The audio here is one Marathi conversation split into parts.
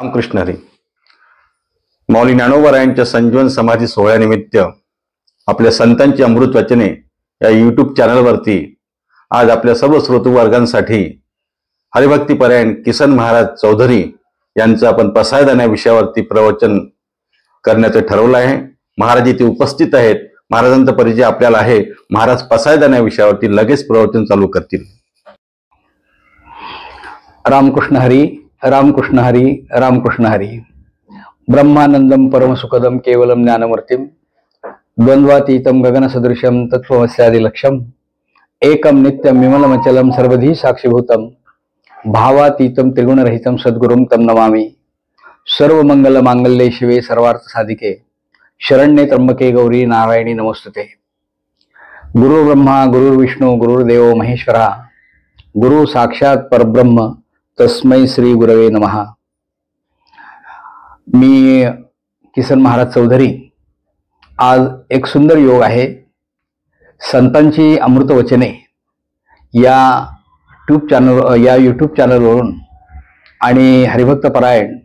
रामकृष्ण हरी. माऊली ज्ञानोबरायांच्या संजीवन समाधी सोहळ्यानिमित्त आपल्या संतांची अमृत वचने या यूट्यूब चॅनलवरती आज आपल्या सर्व श्रोतृवर्गांसाठी हरिभक्तीपरायण किसन महाराज चौधरी यांचं आपण पसायदान या विषयावरती प्रवचन करण्याचं ठरवलं आहे. महाराज इथे उपस्थित आहेत. महाराजांचा परिचय आपल्याला आहे. महाराज पसायदान या विषयावरती लगेच प्रवचन चालू करतील. रामकृष्ण हरी, रामकृष्ण हरी, रामकृष्ण हरी. ब्रह्मानंदम परमसुखदम केवलम ज्ञानमूर्तिम द्वंद्वातीतम गगनसदृशम तत्त्वमस्यादिलक्ष्यम एकम नित्यम विमलमचलम सर्वधी साक्षीभूतम भावातीतम त्रिगुणरहितम सद्गुरुम तम नमामि. सर्वमंगल मांगल्ये शिवे सर्वार्थ साधिके शरण्ये त्र्यंबके गौरी नारायणी नमोस्तुते. गुरु ब्रह्मा गुरु विष्णू गुरुर्देव महेश्वरा गुरु साक्षात परब्रह्म तस्मै श्री गुरवे नमः. मी किसन महाराज चौधरी. आज एक सुंदर योग आहे. संतांची अमृत वचने या यूट्यूब चॅनलवरून आणि हरिभक्त परायण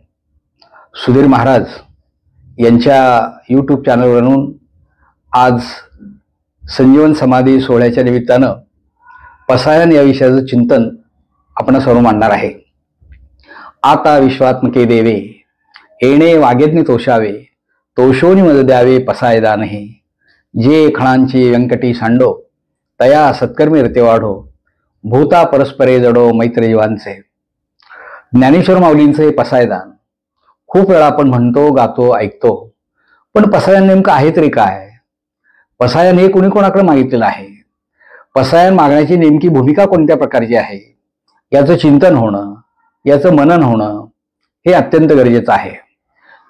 सुधीर महाराज यांच्या यूट्यूब चॅनलवरून आज संजीवन समाधी सोहळ्याच्या निमित्तानं पसायन या विषयाचं चिंतन आपण सर्व मांडणार आहे. आता विश्वात्मके देवे येणे वागेज्ञ तोषावे तोषोनी मद द्यावे पसायदान हे जे खणांची व्यंकटी सांडो तया सत्कर्मी रते वाढो भूता परस्परे जडो मैत्र जीवांचे. ज्ञानेश्वर माऊलींचे हे पसायदान खूप वेळा आपण म्हणतो, गातो, ऐकतो. पण पसायन नेमकं आहे तरी काय? पसायन हे कुणी कोणाकडे मागितलेलं आहे? पसायन मागण्याची नेमकी भूमिका कोणत्या प्रकारची आहे याचं चिंतन होणं, याचं मनन होणं हे अत्यंत गरजेचं आहे.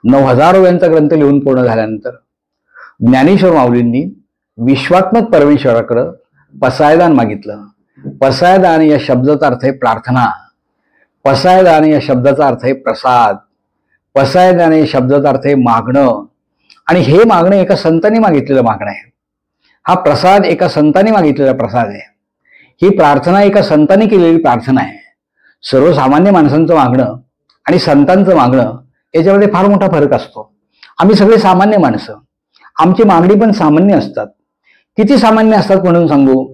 9000 ओव्यांचा ग्रंथ लिहून पूर्ण झाल्यानंतर ज्ञानेश्वर माऊलींनी विश्वात्मक परमेश्वराकडे पसायदान मागितलं. पसायदान या शब्दाचा अर्थ आहे प्रार्थना. पसायदान या शब्दाचा अर्थ आहे प्रसाद. पसायदान या शब्दाचा अर्थ आहे मागणं. आणि हे मागणं एका संतांनी मागितलेलं मागणं आहे. हा प्रसाद एका संतांनी मागितलेला प्रसाद आहे. ही प्रार्थना एका संतांनी केलेली प्रार्थना आहे. सर्वसामान्य माणसांचं मागणं आणि संतांचं मागणं याच्यामध्ये फार मोठा फरक असतो. आम्ही सगळे सामान्य माणसं, आमची मागणी पण सामान्य असतात. किती सामान्य असतात म्हणून सांगू.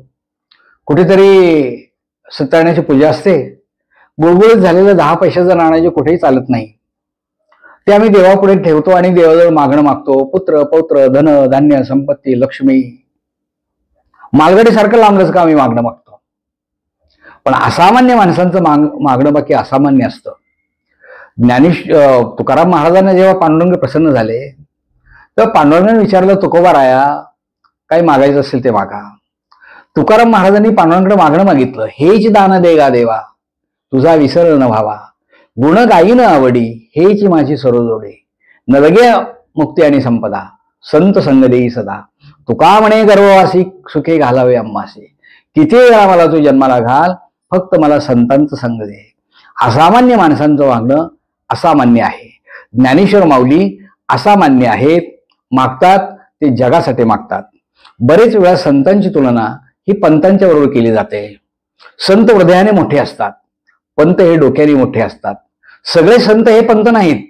कुठेतरी सत्यनारायणाची पूजा असते, गुळगुळीत झालेलं 10 पैशाचं नाणं कुठेही चालत नाही, ते आम्ही देवापुढे ठेवतो आणि देवाजवळ मागणं मागतो. पुत्र पौत्र धन धान्य संपत्ती लक्ष्मी मालगाडीसारखं लांबलंच का आम्ही मागणं मागतो. पण असामान्य माणसांचं मागणं बाकी असामान्य असतं. तुकाराम महाराजांना जेव्हा पांडुरंग प्रसन्न झाले तेव्हा पांडुरंगाने विचारलं, तुकोबा राया काही मागायचं असेल ते मागा. तुकाराम महाराजांनी पांडुरंगाकडे मागणं मागितलं, हेच दान दे गा देवा तुझा विसर न व्हावा गुण गाई न आवडी हेची माझी सर्व जोडे न लगे मुक्ती आणि संपदा संत संग देई सदा तुका म्हणे गर्भवासी सुखे घालावे आम्हासे किती वेळा मला तू जन्माला घाल फक्त मला संतांचं संग दे. असामान्य माणसांचं वागणं असामान्य आहे. ज्ञानेश्वर माऊली असामान्य आहेत. मागतात ते जगासाठी मागतात. बरेच वेळा संतांची तुलना ही पंतांच्या बरोबर केली जाते. संत हृदयाने मोठे असतात, पंत हे डोक्याने मोठे असतात. सगळे संत हे पंत नाहीत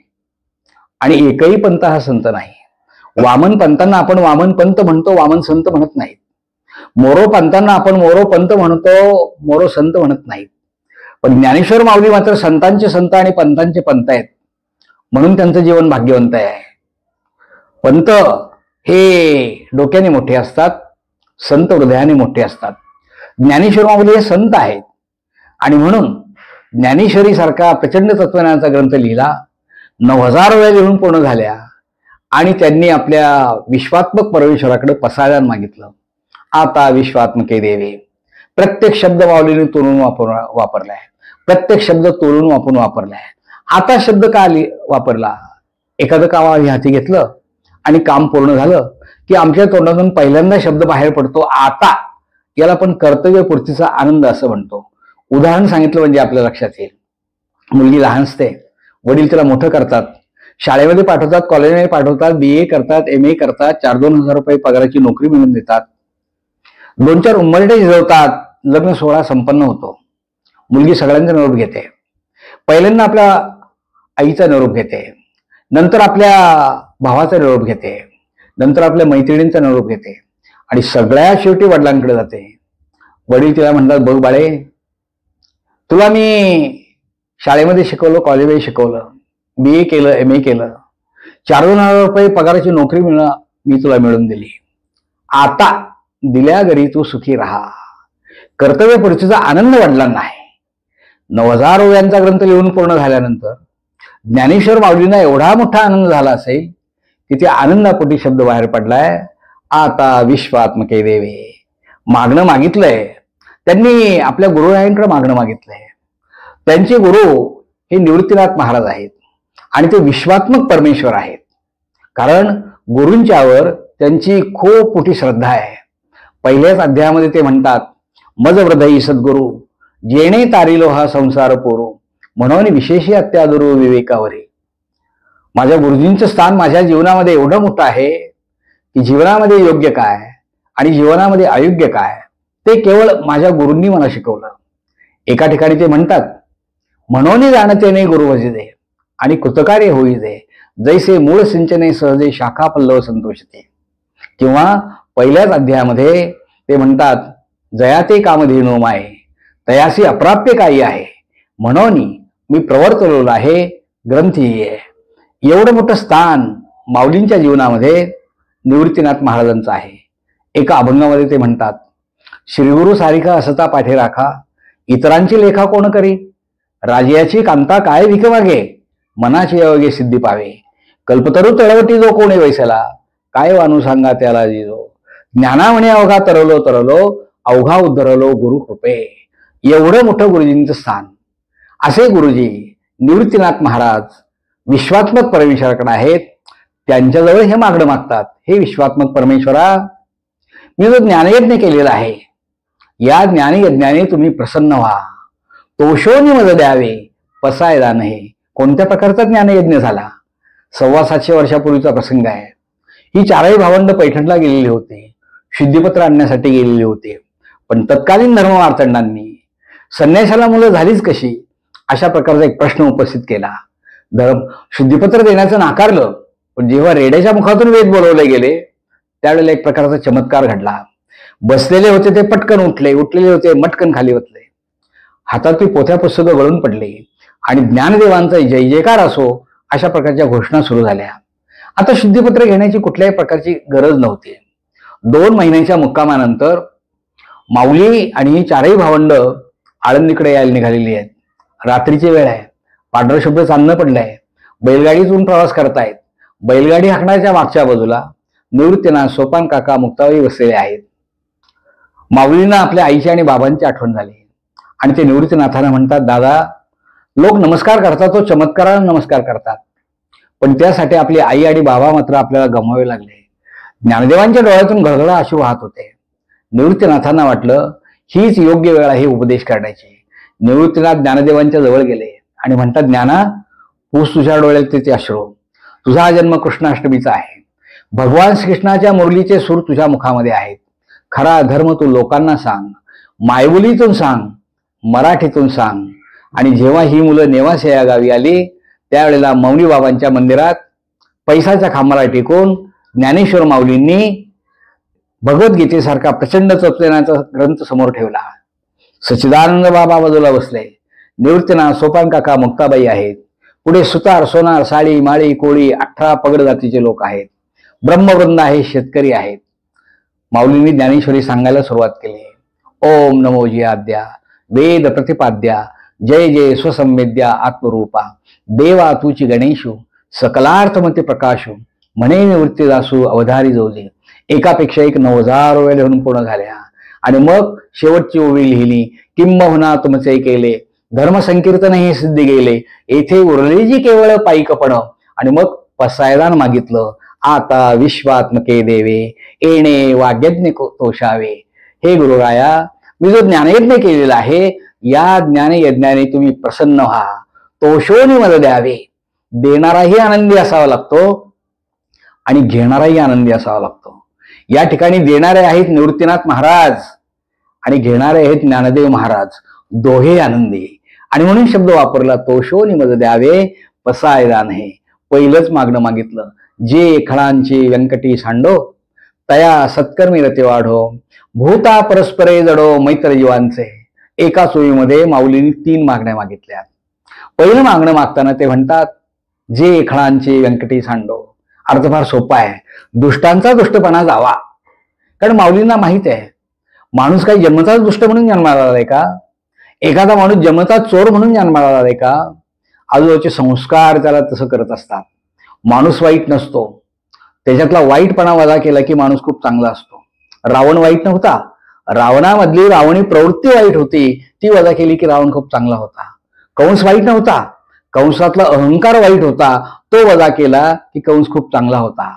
आणि एकही पंत हा संत नाही. वामन पंतांना आपण वामन पंत म्हणतो, वामन संत म्हणत नाहीत. मोरो पंतांना आपण मोरो पंत म्हणतो, मोरो संत म्हणत नाहीत. पण ज्ञानेश्वर माऊली मात्र संतांचे संत आणि पंतांचे पंत आहेत, म्हणून त्यांचं जीवन भाग्यवंत आहे. पंत हे डोक्याने मोठे असतात, संत हृदयाने मोठे असतात. ज्ञानेश्वर माऊली हे संत आहेत आणि म्हणून ज्ञानेश्वरी सारखा प्रचंड तत्वज्ञानाचा ग्रंथ लिहिला. 9000 वेळा लिहून पूर्ण झाल्या आणि त्यांनी आपल्या विश्वात्मक परमेश्वराकडे पसायदान मागितलं. आता विश्वात्मके देवे प्रत्येक शब्द माऊलीने तोडून वापरलाय. प्रत्येक शब्द तोडून वापरलाय. आता शब्द का वापरला? एखादं काम आम्ही हाती घेतलं आणि काम पूर्ण झालं की आमच्या तोंडातून पहिल्यांदा शब्द बाहेर पडतो आता. याला पण कर्तव्यपूर्तीचा आनंद असं म्हणतो. उदाहरण सांगितलं म्हणजे आपल्या लक्षात येईल. मुलगी लहान असते, वडील तिला मोठं करतात, शाळेमध्ये पाठवतात, कॉलेजमध्ये पाठवतात, BA करतात, MA करतात, 4-2 हजार रुपये पगाराची नोकरी मिळवून देतात, 2-4 उंबरठे शिजवतात, लग्न सोहळा संपन्न होतो. मुलगी सगळ्यांचा निरोप घेते. पहिल्यांदा आपल्या आईचा निरोप घेते, नंतर आपल्या भावाचा निरोप घेते, नंतर आपल्या मैत्रिणींचा निरोप घेते आणि सगळ्यात शेवटी वडिलांकडे जाते. वडील तिला म्हणतात, बघ बाळे, तुला मी शाळेमध्ये शिकवलं, कॉलेजमध्ये शिकवलं, BA केलं, MA केलं, 4-2,000 रुपये पगाराची नोकरी मी तुला मिळवून दिली. आता दिल्या घरी तू सुखी राहा. कर्तव्य पूर्तीचा आनंद वडिलांना आहे. 9,000 ओव्यांचा ग्रंथ लिहून पूर्ण झाल्यानंतर ज्ञानेश्वर माऊलींना एवढा मोठा आनंद झाला असेल की ते आनंदापोटी शब्द बाहेर पडलाय, आता विश्वात्मके देवे. मागणं मागितलंय त्यांनी, आपल्या गुरुरायांकडे मागणं मागितलंय. त्यांचे गुरु हे निवृत्तीनाथ महाराज आहेत आणि ते विश्वात्मक परमेश्वर आहेत. कारण गुरूंच्यावर त्यांची खूप मोठी श्रद्धा आहे. पहिल्याच अध्यायामध्ये ते म्हणतात, मज हृदयी सद्गुरु जेणे तारिलो हा संसार पोरू, म्हणून विशेष अत्यादुरू विवेकावरी. माझ्या गुरुजींचं स्थान माझ्या जीवनामध्ये एवढं मोठं आहे की जीवनामध्ये योग्य काय आणि जीवनामध्ये अयोग्य काय ते केवळ माझ्या गुरूंनी मला शिकवलं. एका ठिकाणी ते म्हणतात, म्हणून जाणते नाही गुरु भजिते आणि कृतकार्य होई दे, जैसे मूळ सिंचने सहजे शाखा पल्लव संतोषते. किंवा पहिल्याच अध्यायामध्ये ते म्हणतात, जयाते कामधेनु माये तयासी अप्राप्य काही आहे, म्हणून मी प्रवर्तलेलो आहे ग्रंथी आहे. एवढं मोठं स्थान माऊलींच्या जीवनामध्ये निवृत्तीनाथ महाराजांचं आहे. एका अभंगामध्ये ते म्हणतात, श्रीगुरु सारिका असता पाठे राखा, इतरांची लेखा कोण करी, राजयाची कांता काय विक मागे, मनाची अवघे सिद्धी पावे, कल्पतरू तळवटी जो कोणी वैसला, काय वानू सांगा त्याला जिजो, ज्ञाना म्हणे अवघा तरलो तरलो, अवघा उद्धरलो गुरु कृपे. एवढं मोठं गुरुजींचं स्थान. असे गुरुजी निवृत्तीनाथ महाराज विश्वात्मक परमेश्वराकडे आहेत. त्यांच्याजवळ हे मागणं मागतात, हे विश्वात्मक परमेश्वरा, मी जो ज्ञानयज्ञ केलेला आहे, या ज्ञानयज्ञाने तुम्ही प्रसन्न व्हा, तोषोनी मज द्यावे पसायदा नाही. कोणत्या प्रकारचा ज्ञानयज्ञ झाला? 725 वर्षापूर्वीचा प्रसंग आहे. ही चारही भावंड पैठणला गेलेली होती, शुद्धीपत्र आणण्यासाठी गेलेली होती. पण तत्कालीन धर्ममार्तंडांनी संन्यासाला मुलं झालीच कशी अशा प्रकारचा एक प्रश्न उपस्थित केला. शुद्धीपत्र देण्याचं नाकारलं, पण जेव्हा रेड्याच्या मुखातून वेद बोलवले गेले त्यावेळेला एक प्रकारचा चमत्कार घडला. बसलेले होते ते पटकन उठले, उठलेले होते मटकन खाली बसले, हातातली पोथ्या पुस्तकं गळून पडली आणि ज्ञानदेवांचा जय जयकार असो अशा प्रकारच्या घोषणा सुरू झाल्या. आता शुद्धीपत्र घेण्याची कुठल्याही प्रकारची गरज नव्हती. 2 महिन्याच्या मुक्कामानंतर माऊली आणि ही चारही भावंड आळंदीकडे यायला निघालेली आहेत. रात्रीची वेळ आहे, पांढरं शुभ्र चांदणं पडलंय, बैलगाडीतून प्रवास करतायत. बैलगाडी हाकण्याच्या मागच्या बाजूला निवृत्तीनाथ, सोपान काका, मुक्ताबाई बसलेले आहेत. माऊलींना आपल्या आईची आणि बाबांची आठवण झाली आणि ते निवृत्तीनाथांना म्हणतात, दादा, लोक नमस्कार करतात तो चमत्काराला नमस्कार करतात, पण त्यासाठी आपली आई आणि बाबा मात्र आपल्याला गमवावे लागले. ज्ञानदेवांच्या डोळ्यातून घळघळा अश्रू वाहत होते. निवृत्तीनाथांना वाटलं हीच योग्य वेळ आहे उपदेश करण्याची. निवृत्तीनाथ ज्ञानदेवांच्या जवळ गेले आणि म्हणतात, ज्ञाना, पूस तुझ्या डोळ्यात ते अश्रू. तुझा जन्म कृष्णाष्टमीचा आहे. भगवान श्रीकृष्णाच्या मुरलीचे सूर तुझ्या मुखामध्ये आहेत. खरा धर्म तू लोकांना सांग, मायबोलीतून सांग, मराठीतून सांग. आणि जेव्हा ही मुलं नेवासे या गावी आली त्यावेळेला मौनी बाबांच्या मंदिरात पैसाच्या खांबाला टेकून ज्ञानेश्वर माऊलींनी भगवद्गीतेसारखा प्रचंड तत्वज्ञानाचा ग्रंथ समोर ठेवला. सच्चिदानंद बाबा बाजूला बसले, निवृत्तीनाथ, सोपान काका, मुक्ताबाई आहेत. पुढे सुतार, सोनार, साडी, माळी, कोळी 18 पगड जातीचे लोक आहेत. ब्रह्मवृंद आहे, शेतकरी आहेत. माऊलींनी ज्ञानेश्वरी सांगायला सुरुवात केली. ओम नमो जी आद्या वेद प्रतिपाद्या, जय जय स्वसंवेद्या आत्मरूपा, देवा तुची गणेशू, सकलार्थमते प्रकाशू, म्हणे निवृत्तीदासू अवधारी जोजे. एकापेक्षा एक 9,000 ओव्या लिहून पूर्ण झाल्या आणि मग शेवटची ओवी लिहिली, किंबहुना तुमचे केले धर्मसंकीर्तन हे सिद्धी गेले, येथे उरले जी केवळ पायीकपण. आणि मग पसायदान मागितलं, आता विश्वात्मके देवे येणे वाग्यज्ञ तोषावे. हे गुरुराया, मी जो ज्ञानयज्ञ केलेला आहे या ज्ञानयज्ञाने तुम्ही प्रसन्न व्हा, तोषोनी मला द्यावे. देणाराही आनंदी असावा लागतो आणि घेणाराही आनंदी असावा लागतो. या ठिकाणी देणारे आहेत निवृत्तीनाथ महाराज आणि घेणारे आहेत ज्ञानदेव महाराज, दोहे आनंदी. आणि म्हणून शब्द वापरला, तोषोनी मज द्यावे बसाय दान हे. पहिलंच मागणं मागितलं, जे खळांची व्यंकटी सांडो, तया सत्कर्मी रते वाढो, भूता परस्परे जडो मैत्र जीवांचे. एका चोळीमध्ये माऊलींनी 3 मागण्या मागितल्या. पहिलं मागणं मागताना ते म्हणतात, जे खळांची व्यंकटी सांडो. अर्थ फार सोपा आहे, दुष्टांचा दुष्टपणा जावा. कारण माऊलींना माहित आहे, माणूस काही जन्मताच दुष्ट म्हणून जन्माला आलाय का? एखादा माणूस जन्मताच चोर म्हणून जन्माला आलाय का? आजूबाजूचे संस्कार त्याला तसं करत असतात. माणूस वाईट नसतो, त्याच्यातला वाईटपणा वजा केला की माणूस खूप चांगला असतो. रावण वाईट नव्हता, रावणामधली रावणी प्रवृत्ती वाईट होती, ती वजा केली की रावण खूप चांगला होता. कंस वाईट नव्हता, कंसातला अहंकार वाईट होता, तो वजा केला की कंस खूप चांगला होता.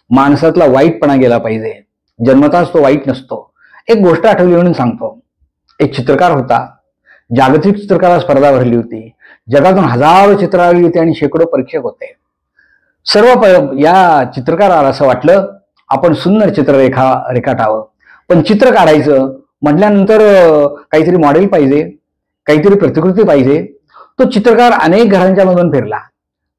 माणसातला वाईटपणा गेला पाहिजे, जन्मताच तो वाईट नसतो. एक गोष्ट आठवली म्हणून सांगतो. एक चित्रकार होता, जागतिक चित्रकला स्पर्धा भरली होती. जगातून हजारो चित्र आली होती आणि शेकडो परीक्षक होते. या चित्रकाराला असं वाटलं, आपण सुंदर चित्र रेखाटावं. पण चित्र काढायचं म्हटल्यानंतर काहीतरी मॉडेल पाहिजे, काहीतरी प्रतिकृती पाहिजे. तो चित्रकार अनेक घरांच्या मधून फिरला.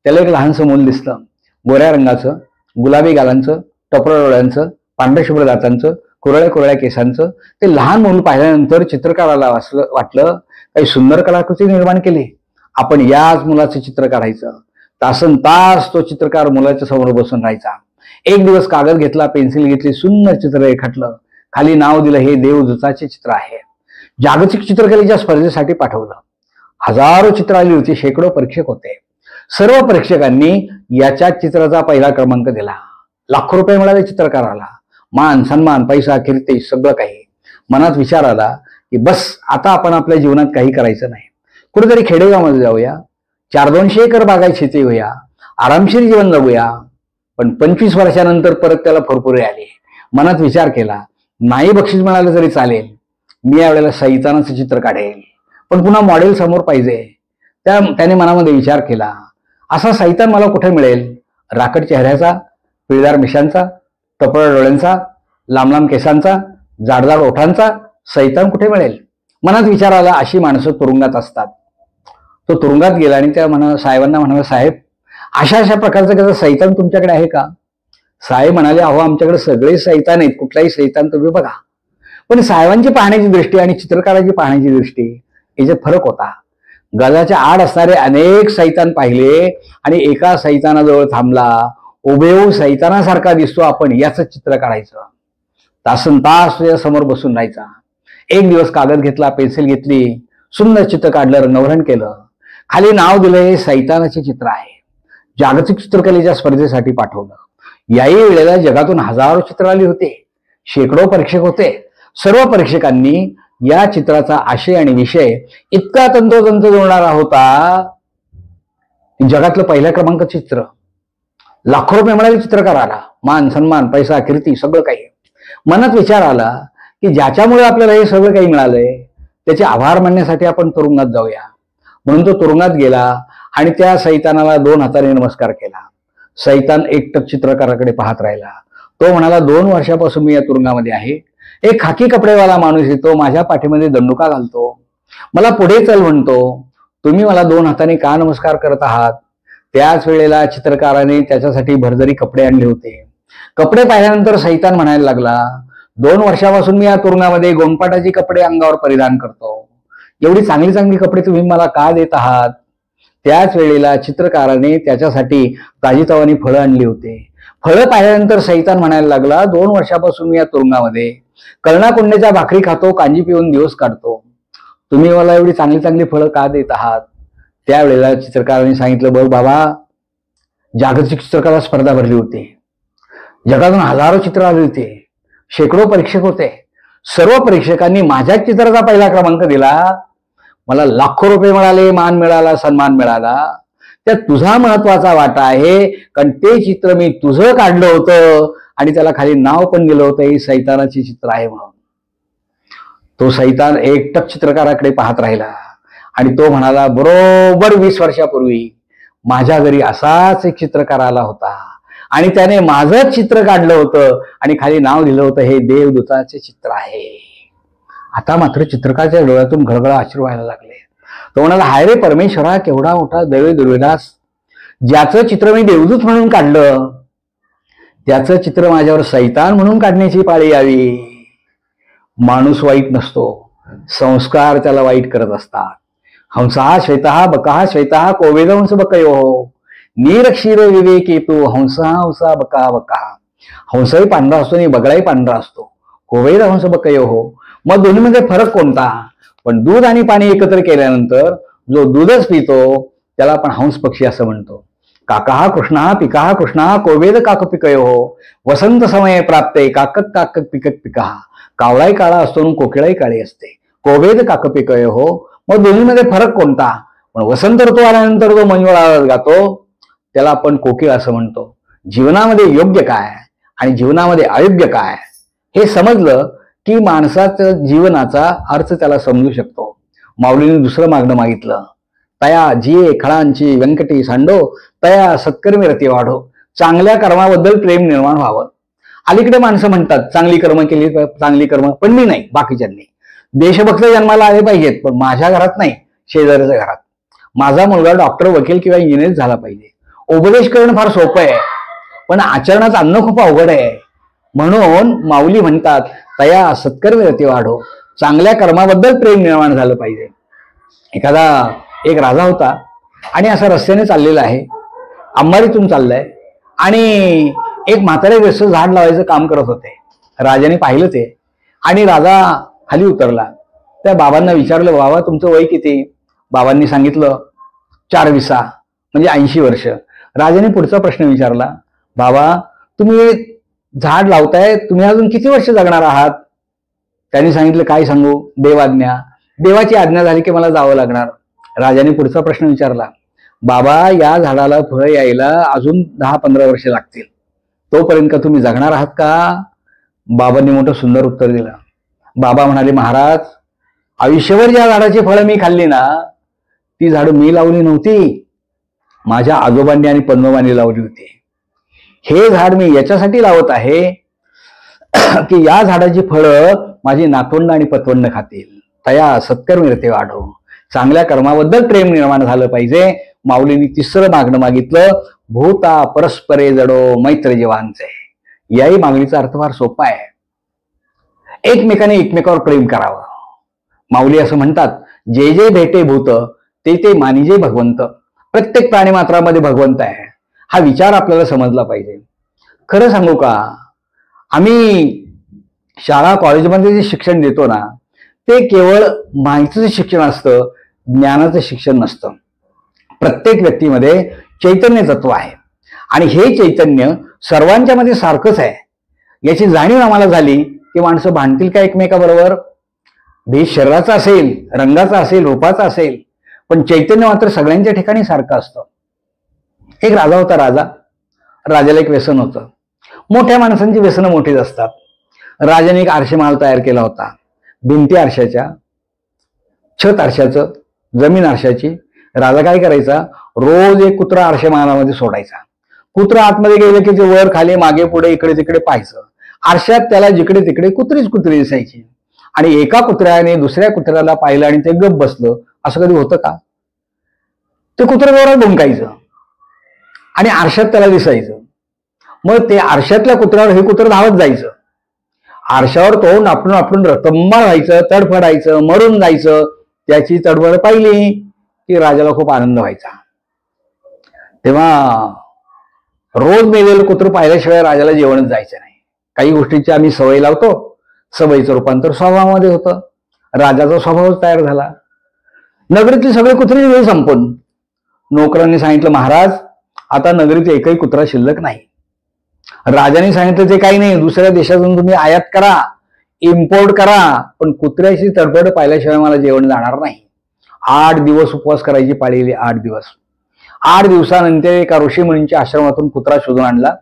त्याला एक लहानसं मूल दिसलं, गोऱ्या रंगाचं, गुलाबी गालांचं, टपरं डोळ्यांचं, पांढऱ्या शुभ्र दातांचं, कुरळ्या कुरळ्या केसांचं. ते लहान मूल पाहिल्यानंतर चित्रकाराला वाटलं, काही सुंदर कलाकृती निर्माण केली, आपण याच मुलाचं चित्र काढायचं. तासन तास तो चित्रकार मुलाच्या समोर बसून राहायचा. एक दिवस कागद घेतला, पेन्सिल घेतली, सुंदर चित्र रेखाटलं, खाली नाव दिलं, हे देवदूताचे चित्र आहे. जागतिक चित्रकलेच्या स्पर्धेसाठी पाठवलं. हजारो चित्र आली होती, शेकडो परीक्षक होते. सर्व परीक्षकांनी याच्या चित्राचा पहिला क्रमांक दिला. लाखो रुपये मिळाले चित्रकाराला, मान सन्मान, पैसा, कीर्ती, सगळं काही. मनात विचार आला की बस, आता आपण आपल्या जीवनात काही करायचं नाही, कुठेतरी खेडेगावामध्ये जाऊया, 400-200 एकर बागायत शेती होऊया, आरामशीर जीवन जगूया. पण 25 वर्षानंतर परत त्याला फुरफुरे आले. मनात विचार केला, नाही बक्षीस मिळालं तरी चालेल, मी यावेळेला सैतानाचं चित्र काढेल, पण पुन्हा मॉडेल समोर पाहिजे. त्याने मनामध्ये विचार केला, असा सैतान मला कुठे मिळेल? राकट चेहऱ्याचा, पिळदार मिशांचा, टपळ डोळ्यांचा, लांब लांब केसांचा, जाडजाड ओठांचा सैतान कुठे मिळेल? मनात विचार आला, अशी माणसं तुरुंगात असतात. तो तुरुंगात गेला आणि त्या साहेबांना म्हणाला, साहेब, अशा प्रकारचा सैतान तुमच्याकडे आहे का? साहेब म्हणाले, अहो, आमच्याकडे सगळे सैतान आहेत, कुठलाही सैतान तुम्ही बघा. पण साहेबांची पाहण्याची दृष्टी आणि चित्रकाराची पाहण्याची दृष्टी याच्यात फरक होता. गजाच्या आड असणारे अनेक सैतान पाहिले आणि एका सैतानाजवळ थांबला. उभेऊ सैतानासारखा दिसतो, आपण याच चित्र काढायचं. तासन तास तुझ्या समोर बसून राहायचा. एक दिवस कागद घेतला, पेन्सिल घेतली, सुंदर चित्र काढलं, रंगवरण केलं, खाली नाव दिलं, हे सैतानाचे चित्र आहे. जागतिक चित्रकलेच्या स्पर्धेसाठी पाठवलं. याही वेळेला जगातून हजारो चित्र आली होते, शेकडो परीक्षक होते. सर्व परीक्षकांनी या चित्राचा आशय आणि विषय इतका तंतोतंत जोडणारा होता, जगातलं पहिल्या क्रमांकाचं चित्र. लाखो रुपये मिळाले चित्रकाराला, मान सन्मान, पैसा, कीर्ती, सगळं काही. मनात विचार आला की ज्याच्यामुळे आपल्याला हे सगळं काही मिळालंय त्याचे आभार मानण्यासाठी आपण तुरुंगात जाऊया. म्हणून तो तुरुंगात गेला आणि त्या सैतानाला 2 हाताने नमस्कार केला. सैतान एकटक चित्रकाराकडे पाहत राहिला. तो म्हणाला, 2 वर्षापासून मी या तुरुंगामध्ये आहे. एक खाकी कपडेवाला माणूस येतो, माझ्या पाठीमध्ये दंडुका घालतो, मला पुढे चल म्हणतो, तुम्ही मला 2 हाताने का नमस्कार करत आहात? त्याच वेळेला चित्रकाराने त्याच्यासाठी भरजरी कपडे आणले होते. कपडे पाहिल्यानंतर सैतान म्हणायला लागला, 2 वर्षापासून मी या तुरुंगामध्ये गोंडपाटाची कपडे अंगावर परिधान करतो, एवढी चांगली चांगली कपडे तुम्ही मला का देत आहात? त्याच वेळेला चित्रकाराने त्याच्यासाठी ताजीतवानी फळं आणली होती. फळं पाहिल्यानंतर सैतान म्हणायला लागला, 2 वर्षापासून मी या तुरुंगामध्ये कर्णाकुंडेच्या भाकरी खातो, कांजी पिऊन दिवस काढतो, तुम्ही मला एवढी चांगली चांगली फळं का देत आहात? त्यावेळेला चित्रकाराने सांगितलं, बघ बाबा, जागतिक चित्रकला स्पर्धा भरली होती, जगातून हजारो चित्र आले होते, शेकडो परीक्षक होते. सर्व परीक्षकांनी माझ्याच चित्राचा पहिला क्रमांक दिला. मला लाखो रुपये मिळाले, मान मिळाला, सन्मान मिळाला. त्यात तुझा महत्वाचा वाटा आहे, कारण ते चित्र मी तुझं काढलं होतं आणि त्याला खाली नाव पण दिलं होतं, ही सैतानाची चित्र आहे म्हणून. तो सैतान एकटक चित्रकाराकडे पाहत राहिला आणि तो म्हणाला, बरोबर 20 वर्षापूर्वी माझ्या घरी असाच एक चित्रकार आला होता आणि त्याने माझंच चित्र काढलं होतं आणि खाली नाव दिलं होतं, हे देवदूताचे चित्र आहे. आता मात्र चित्रकाराच्या डोळ्यातून घळघळ अश्रू व्हायला लागले. तो म्हणाला, हाय रे परमेश्वरा, केवढा मोठा दैवी दुर्विलास, ज्याचं चित्र मी देवदूत म्हणून काढलं त्याचं चित्र माझ्यावर सैतान म्हणून काढण्याची पाळी यावी. माणूस वाईट नसतो, संस्कार त्याला वाईट करत असतात. हंसहा श्वेतहा बकहा श्वेतहा कोवेद हंस बकयो नीर क्षीर विवेकेतू हंसहा हंसा बका बकहा. हंसही पांढरा असतो आणि बगळाही पांढरा असतो. कोवेद हंस बकयो. मग दोन्हीमध्ये फरक कोणता? पण दूध आणि पाणी एकत्र केल्यानंतर जो दूधच पितो त्याला आपण हंस पक्षी असं म्हणतो. काका कृष्णा पिका कृष्णा कोवेद काक पिकयो वसंत समय प्राप्ते काकक काकक पिकक पिका. कावळाही काळा असतो आणि कोकिळाही काळी असते. कोवेद काक पिकयो. मग दोन्हीमध्ये फरक कोणता? पण वसंत ऋतू आल्यानंतर जो मंजुळ आवाज गातो त्याला आपण कोकिळ असं म्हणतो. जीवनामध्ये योग्य काय आणि जीवनामध्ये अयोग्य काय हे समजलं की माणसाचं जीवनाचा अर्थ त्याला समजू शकतो. माऊलीने दुसरं मागणं मागितलं. तया जिये खळांची व्यंकटी सांडो तया सत्कर्मी रती वाढो. चांगल्या कर्माबद्दल प्रेम निर्माण व्हावं. अलीकडे माणसं म्हणतात चांगली कर्म केली, चांगली कर्म, पण मी नाही, बाकीच्यांनी. देशभक्त जन्माला आले पाहिजेत, पण माझ्या घरात नाही, शेजाऱ्याच्या घरात. माझा मुलगा डॉक्टर, वकील किंवा इंजिनियर झाला पाहिजे. उपदेश करणं फार सोपं आहे, पण आचरणात आणणं खूप अवघड आहे. म्हणून माऊली म्हणतात तया सत्कर्मी रती वाढो. चांगल्या कर्माबद्दल प्रेम निर्माण झालं पाहिजे. एक राजा होता आणि असा रस्त्याने चाललेला आहे, अंबारीतून चाललाय आणि एक म्हातारे व्यस्त झाड लावायचं काम करत होते. राजाने पाहिलं ते आणि राजा खाली उतरला. त्या बाबांना विचारलं, बाबा तुमचं वय किती? बाबांनी सांगितलं 4 विसा म्हणजे 80 वर्ष. राजाने पुढचा प्रश्न विचारला, बाबा तुम्ही झाड लावताय, तुम्ही अजून किती वर्ष जगणार आहात? त्यांनी सांगितलं, काय सांगू, देवाज्ञा. देवाची आज्ञा झाली की मला जावं लागणार. राजाने पुढचा प्रश्न विचारला, बाबा या झाडाला फळं यायला अजून 10-15 वर्ष लागतील, तोपर्यंत का तुम्ही जगणार आहात का? बाबांनी मोठं सुंदर उत्तर दिलं. बाबा म्हणाले, महाराज आयुष्यभर ज्या झाडाची फळं मी खाल्ली ना ती झाडं मी लावली नव्हती, माझ्या आजोबांनी आणि पद्मवानी लावली होती. हे झाड मी याच्यासाठी लावत आहे की या झाडाची फळं माझी नातवंड आणि पतवंड खातील. तया सत्कर्मी रती वाढो. चांगल्या कर्माबद्दल प्रेम निर्माण झालं पाहिजे. माऊलींनी तिसरं मागणं मागितलं, भूता परस्परे जडो मैत्र जीवांचे. याही मागणीचा अर्थ फार सोपा आहे. एकमेकाने एकमेकावर प्रेम करावं. माऊली असं म्हणतात, जे जे भेटे भूत ते ते मानिजे भगवंत. प्रत्येक प्राणीमात्रामध्ये भगवंत आहे हा विचार आपल्याला समजला पाहिजे. खरं सांगू का, आम्ही शाळा कॉलेजमध्ये जे शिक्षण देतो ना ते केवळ माहितीचं शिक्षण असतं, ज्ञानाचं शिक्षण नसतं. प्रत्येक व्यक्तीमध्ये चैतन्य तत्व आहे आणि हे चैतन्य सर्वांच्या मध्ये सारखंच आहे. याची जाणीव आम्हाला झाली की माणसं भांडतील का एकमेकाबरोबर? भेद शरीराचा असेल, रंगाचा असेल, रूपाचा असेल, पण चैतन्य मात्र सगळ्यांच्या ठिकाणी सारखं असतं. एक राजा होता. राजाला एक व्यसन होतं. मोठ्या माणसांची व्यसनं मोठीच असतात. राजाने एक आरशे महाल तयार केला होता. भिंती आरशाच्या, छत आरशाचं, जमीन आरशाची. राजा काय करायचा, रोज एक कुत्रा आरशे महालामध्ये सोडायचा. कुत्रा आतमध्ये गेलं की ते वर खाली मागे पुढे इकडे तिकडे पाहायचं. आरशात त्याला जिकडे तिकडे कुत्रीच कुत्री दिसायची आणि एका कुत्र्याने दुसऱ्या कुत्र्याला पाहिलं आणि ते गप्प बसलं. असं कधी होतं का? ते कुत्रं जोरात भुंकायचं आणि आरशात त्याला दिसायचं. मग ते आरशातल्या कुत्र्यावर हे कुत्रं धावत जायचं. आरशावर तोंड आपटून आपटून रतंबाळ व्हायचं, तडफडायचं, मरून जायचं. त्याची तडफड पाहिली की राजाला खूप आनंद व्हायचा. तेव्हा रोज मेलेलं कुत्रं पाहिल्याशिवाय राजाला जेवणच जायचं नाही. काही गोष्टींची आम्ही सवय लावतो, सवयीचं रूपांतर स्वभावामध्ये होतं. राजाचा स्वभावच तयार झाला. नगरीतली सगळे कुत्रे वेळ संपून नोकरांनी सांगितलं, महाराज आता नगरीत एकही कुत्रा शिल्लक नाही. राजाने सांगितलं, ते काही नाही, दुसऱ्या देशातून तुम्ही आयात करा, इम्पोर्ट करा, पण कुत्र्याची तडफड पाहिल्याशिवाय मला जेवण जाणार नाही. 8 दिवस उपवास करायची पाळी आली. 8 दिवस. 8 दिवसानंतर एका ऋषीमुनींच्या आश्रमातून कुत्रा शोधून आणला.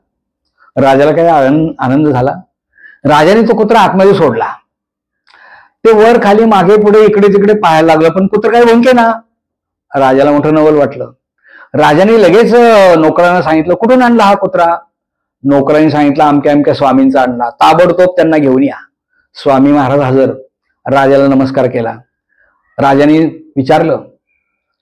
राजाला काय आनंद झाला. राजाने तो कुत्रा आतमध्ये सोडला. ते वर खाली मागे पुढे इकडे तिकडे पाहायला लागलं, पण कुत्र काय भुंके ना. राजाला मोठं नवल वाटलं. राजाने लगेच नोकरांना सांगितलं, कुठून आणला हा कुत्रा? नोकरांनी सांगितलं, अमक्या अमक्या स्वामींचा आणला. ताबडतोब त्यांना घेऊन या. स्वामी महाराज हजर. राजाला नमस्कार केला. राजाने विचारलं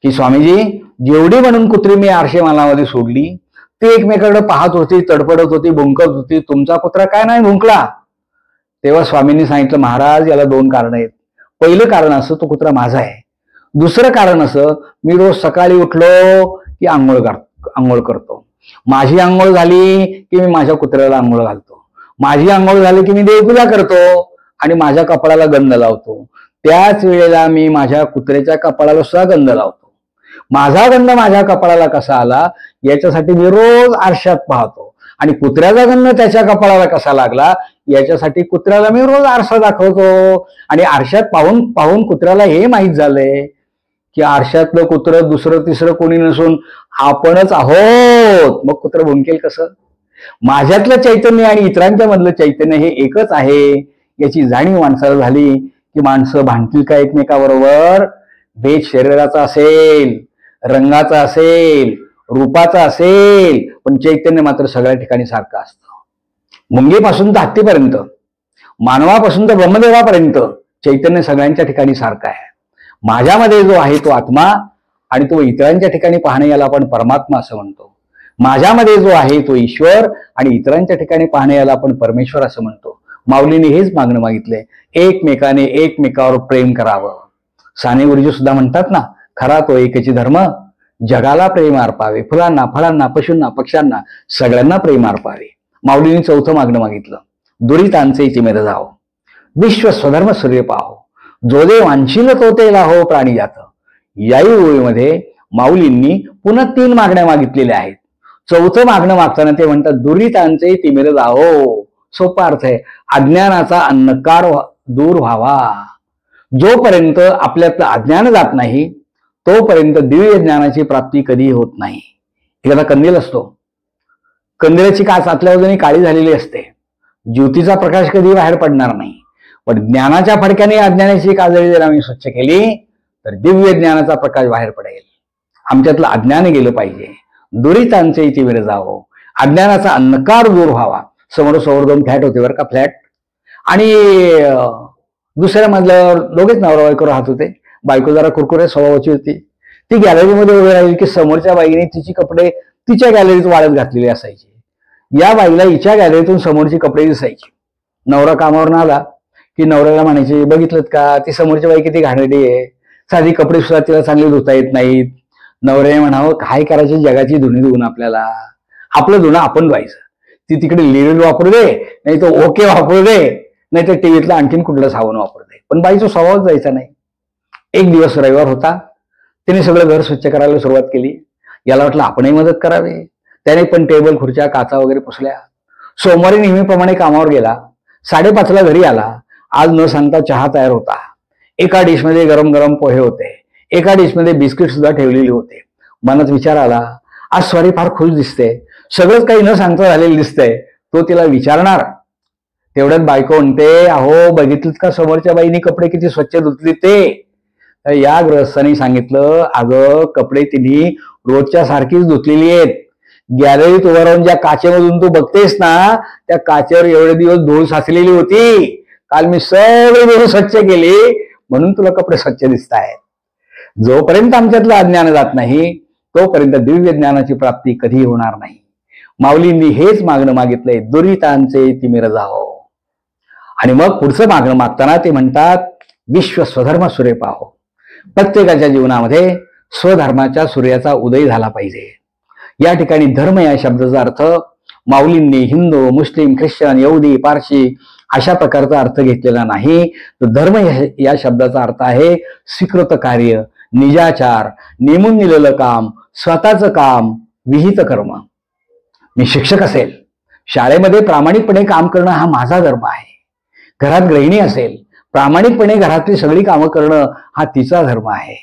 की स्वामीजी जेवढी म्हणून कुत्री मी आरशे मालामध्ये सोडली ती एकमेकाकडे पाहत होती, तडफडत होती, भुंकत होती. तुमचा कुत्रा काय नाही भुंकला. तेव्हा स्वामींनी सांगितलं, महाराज याला 2 कारण आहेत. पहिलं कारण असं, तो कुत्रा माझा आहे. दुसरं कारण असं, मी रोज सकाळी उठलो की आंघोळ करतो. माझी आंघोळ झाली की मी माझ्या कुत्र्याला आंघोळ घालतो. माझी आंघोळ झाली की मी देवपूजा करतो आणि माझ्या कपाळाला गंध लावतो. त्याच वेळेला मी माझ्या कुत्र्याच्या कपाळाला सुद्धा गंध लावतो. माझा गंध माझ्या कपाळाला कसा आला याच्यासाठी मी रोज आरशात पाहतो आणि कुत्र्याचा गंध त्याच्या कपाळाला कसा लागला याच्यासाठी कुत्र्याला मी रोज आरसा दाखवतो. आणि आरशात पाहून पाहून कुत्र्याला हे माहीत झालंय की आरशातलं कुत्रं दुसरं तिसरं कोणी नसून आपणच आहोत. मग कुत्र भुंकेल कसं? माझ्यातलं चैतन्य आणि इतरांच्या मधलं चैतन्य हे एकच आहे याची जाणीव माणसाला झाली की माणसं भांडतील का एकमेकाबरोबर? भेद शरीराचा असेल, रंगाचा असेल, रूपाचा असेल, पण चैतन्य मात्र सगळ्या ठिकाणी सारखं असतं. मुंगीपासून तर हत्तीपर्यंत, मानवापासून तर ब्रह्मदेवापर्यंत चैतन्य सगळ्यांच्या ठिकाणी सारखं आहे. माझ्यामध्ये जो आहे तो आत्मा आणि तो इतरांच्या ठिकाणी पाहणे याला आपण परमात्मा असं म्हणतो. माझ्यामध्ये जो आहे तो ईश्वर आणि इतरांच्या ठिकाणी पाहणे याला आपण परमेश्वर असं म्हणतो. माऊलीने हेच मागणं मागितलंय, एकमेकाने एकमेकावर प्रेम करावं. साने गुरुजी सुद्धा म्हणतात ना, खरा तो एकची धर्म, जगाला प्रेम अर्पावे. फुलांना, फळांना, पशूंना, पक्ष्यांना, सगळ्यांना प्रेम अर्पावे. माऊलीने 4थं मागणं मागितलं, दुरितांचे चिमेर जाओ, विश्व स्वधर्म सूर्य पाहो, जो दे वांछील तो ते लाहो प्राणी जात. याही ओळीमध्ये माऊलींनी पुन्हा 3 मागण्या मागितलेल्या आहेत. 4थं मागणं मागताना ते म्हणतात, दुरितांचे तिमिर जाओ. सोपा अर्थ आहे, अज्ञानाचा अंधकार दूर व्हावा. जोपर्यंत आपल्यातलं अज्ञान जात नाही तोपर्यंत दिव्य ज्ञानाची प्राप्ती कधी होत नाही. एखादा कंदील असतो, कंदिलाची काच आतल्या बाजूने काळी झालेली असते, ज्योतीचा प्रकाश कधी बाहेर पडणार नाही. पण ज्ञानाच्या फडक्याने अज्ञानाची काजळी जर आम्ही स्वच्छ केली तर दिव्य ज्ञानाचा प्रकाश बाहेर पडेल. आमच्यातलं अज्ञान गेलं पाहिजे. दुरितांचे तिमिर जावो, अज्ञानाचा अंधकार दूर व्हावा. समोर 2 फ्लॅट होते बरं का, फ्लॅट, आणि दुसऱ्या मजल्यावर दोघेच नवरा बायको राहत होते. बायको जरा कुरकुरे स्वभावाची होती. ती गॅलरीमध्ये उभी राहिली की समोरच्या बाईने तिची कपडे तिच्या गॅलरीत वाळत घातलेली असायची. या बाईला हिच्या गॅलरीतून समोरची कपडे दिसायची. नवरा कामावरून आला की नवऱ्याला म्हणायचे, बघितलं का ती समोरची बाई किती घाणेरडी आहे, साधी कपडे सुद्धा तिला चांगली धुता येत नाहीत. नवऱ्याने म्हणावं, काय करायची जगाची धुणी धुवून आपल्याला, आपलं धुणं आपण धुवायचं. ती तिकडे लिव्हिंग वापरू दे, नाही तर ओके वापरू दे, नाही तर टीव्हीतलं आणखीन कुठलं साबण वापरू दे, पण बाईचा स्वभावच जायचा नाही. एक दिवस रविवार होता, तिने सगळं घर स्वच्छ करायला सुरुवात केली. याला वाटलं आपणही मदत करावी. त्याने पण टेबल, खुर्च्या, काचा वगैरे पुसल्या. सोमवारी नेहमीप्रमाणे कामावर गेला. 5:30ला घरी आला. आज न सांगता चहा तयार होता. एका डिशमध्ये गरम गरम पोहे होते, एका डिशमध्ये बिस्किट सुद्धा ठेवलेले होते. मनात विचार आला, आज स्वारी फार खुश दिसते, सगळंच काही न सांगता झालेलं दिसतंय. तो तिला विचारणार. तेवढ्यात बायको म्हणते, अहो बघितलं का समोरच्या बाईने कपडे किती स्वच्छ धुतली ते? तर या गृहस्थांनी सांगितलं, अगं कपडे तिने रोजच्या सारखीच धुतलेली आहेत. गॅलरीत उभं राहून ज्या काचेमधून तू बघतेस ना, त्या काचेवर एवढे दिवस धूळ साचलेली होती. काल मी सगळी धूळ स्वच्छ केली म्हणून तुला कपडे स्वच्छ दिसत आहेत. जोपर्यंत आमच्यातलं अज्ञान जात नाही तोपर्यंत दिव्य ज्ञानाची प्राप्ती कधी होणार नाही. माऊलींनी हेच मागणं मागितलंय, दुरितांचे तिमिर जाओ. आणि मग पुढचं मागणं मागताना ते म्हणतात, विश्व स्वधर्म सूर्य पाहो. प्रत्येकाच्या जीवनामध्ये स्वधर्माच्या सूर्याचा उदय झाला पाहिजे. या ठिकाणी धर्म या शब्दाचा अर्थ माऊलींनी हिंदू, मुस्लिम, ख्रिश्चन, यहुदी, पारशी अशा प्रकारचा अर्थ घेतलेला नाही. तर धर्म या शब्दाचा अर्थ आहे स्वीकृत कार्य, निजाचार, नेमून दिलेलं काम, स्वतःचं काम, विहित कर्म. मी शिक्षक असेल, शाळेमध्ये प्रामाणिकपणे काम करणं हा माझा धर्म आहे. घरात गृहिणी असेल, प्रामाणिकपणे घरातली सगळी कामं करणं हा तिचा धर्म आहे.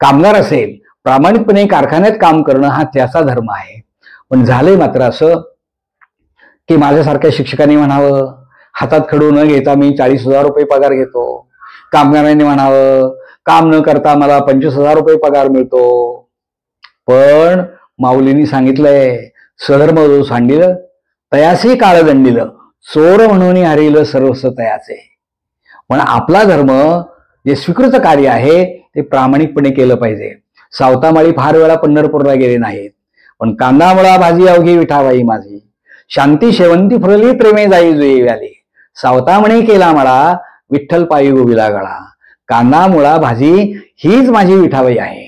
कामगार असेल, प्रामाणिकपणे कारखान्यात काम करणं हा त्याचा धर्म आहे. पण झालंय मात्र असं की माझ्यासारख्या शिक्षकांनी म्हणावं, हातात खडू न घेता मी 40,000 रुपये पगार घेतो. कामगारांनी म्हणावं, काम न करता मला 25,000 रुपये पगार मिळतो. पण माऊलींनी सांगितलंय, स्वधर्म जो सांडिलं तयासी काळ दंडिलं, चोर म्हणून हरिलं सर्वस्व तयाचे. पण आपला धर्म जे स्वीकृत कार्य आहे ते प्रामाणिकपणे केलं पाहिजे. सावतामाळी फार वेळा पंढरपूरला गेले नाहीत, पण कांदा मुळा भाजी अवघी विठाबाई माझी, शांती शेवंती फुलली प्रेमे जाई जुई व्याली, सावतामणी केला मला विठ्ठल पायी गोविला गळा, कांदा मुळा भाजी हीच माझी विठाबाई आहे.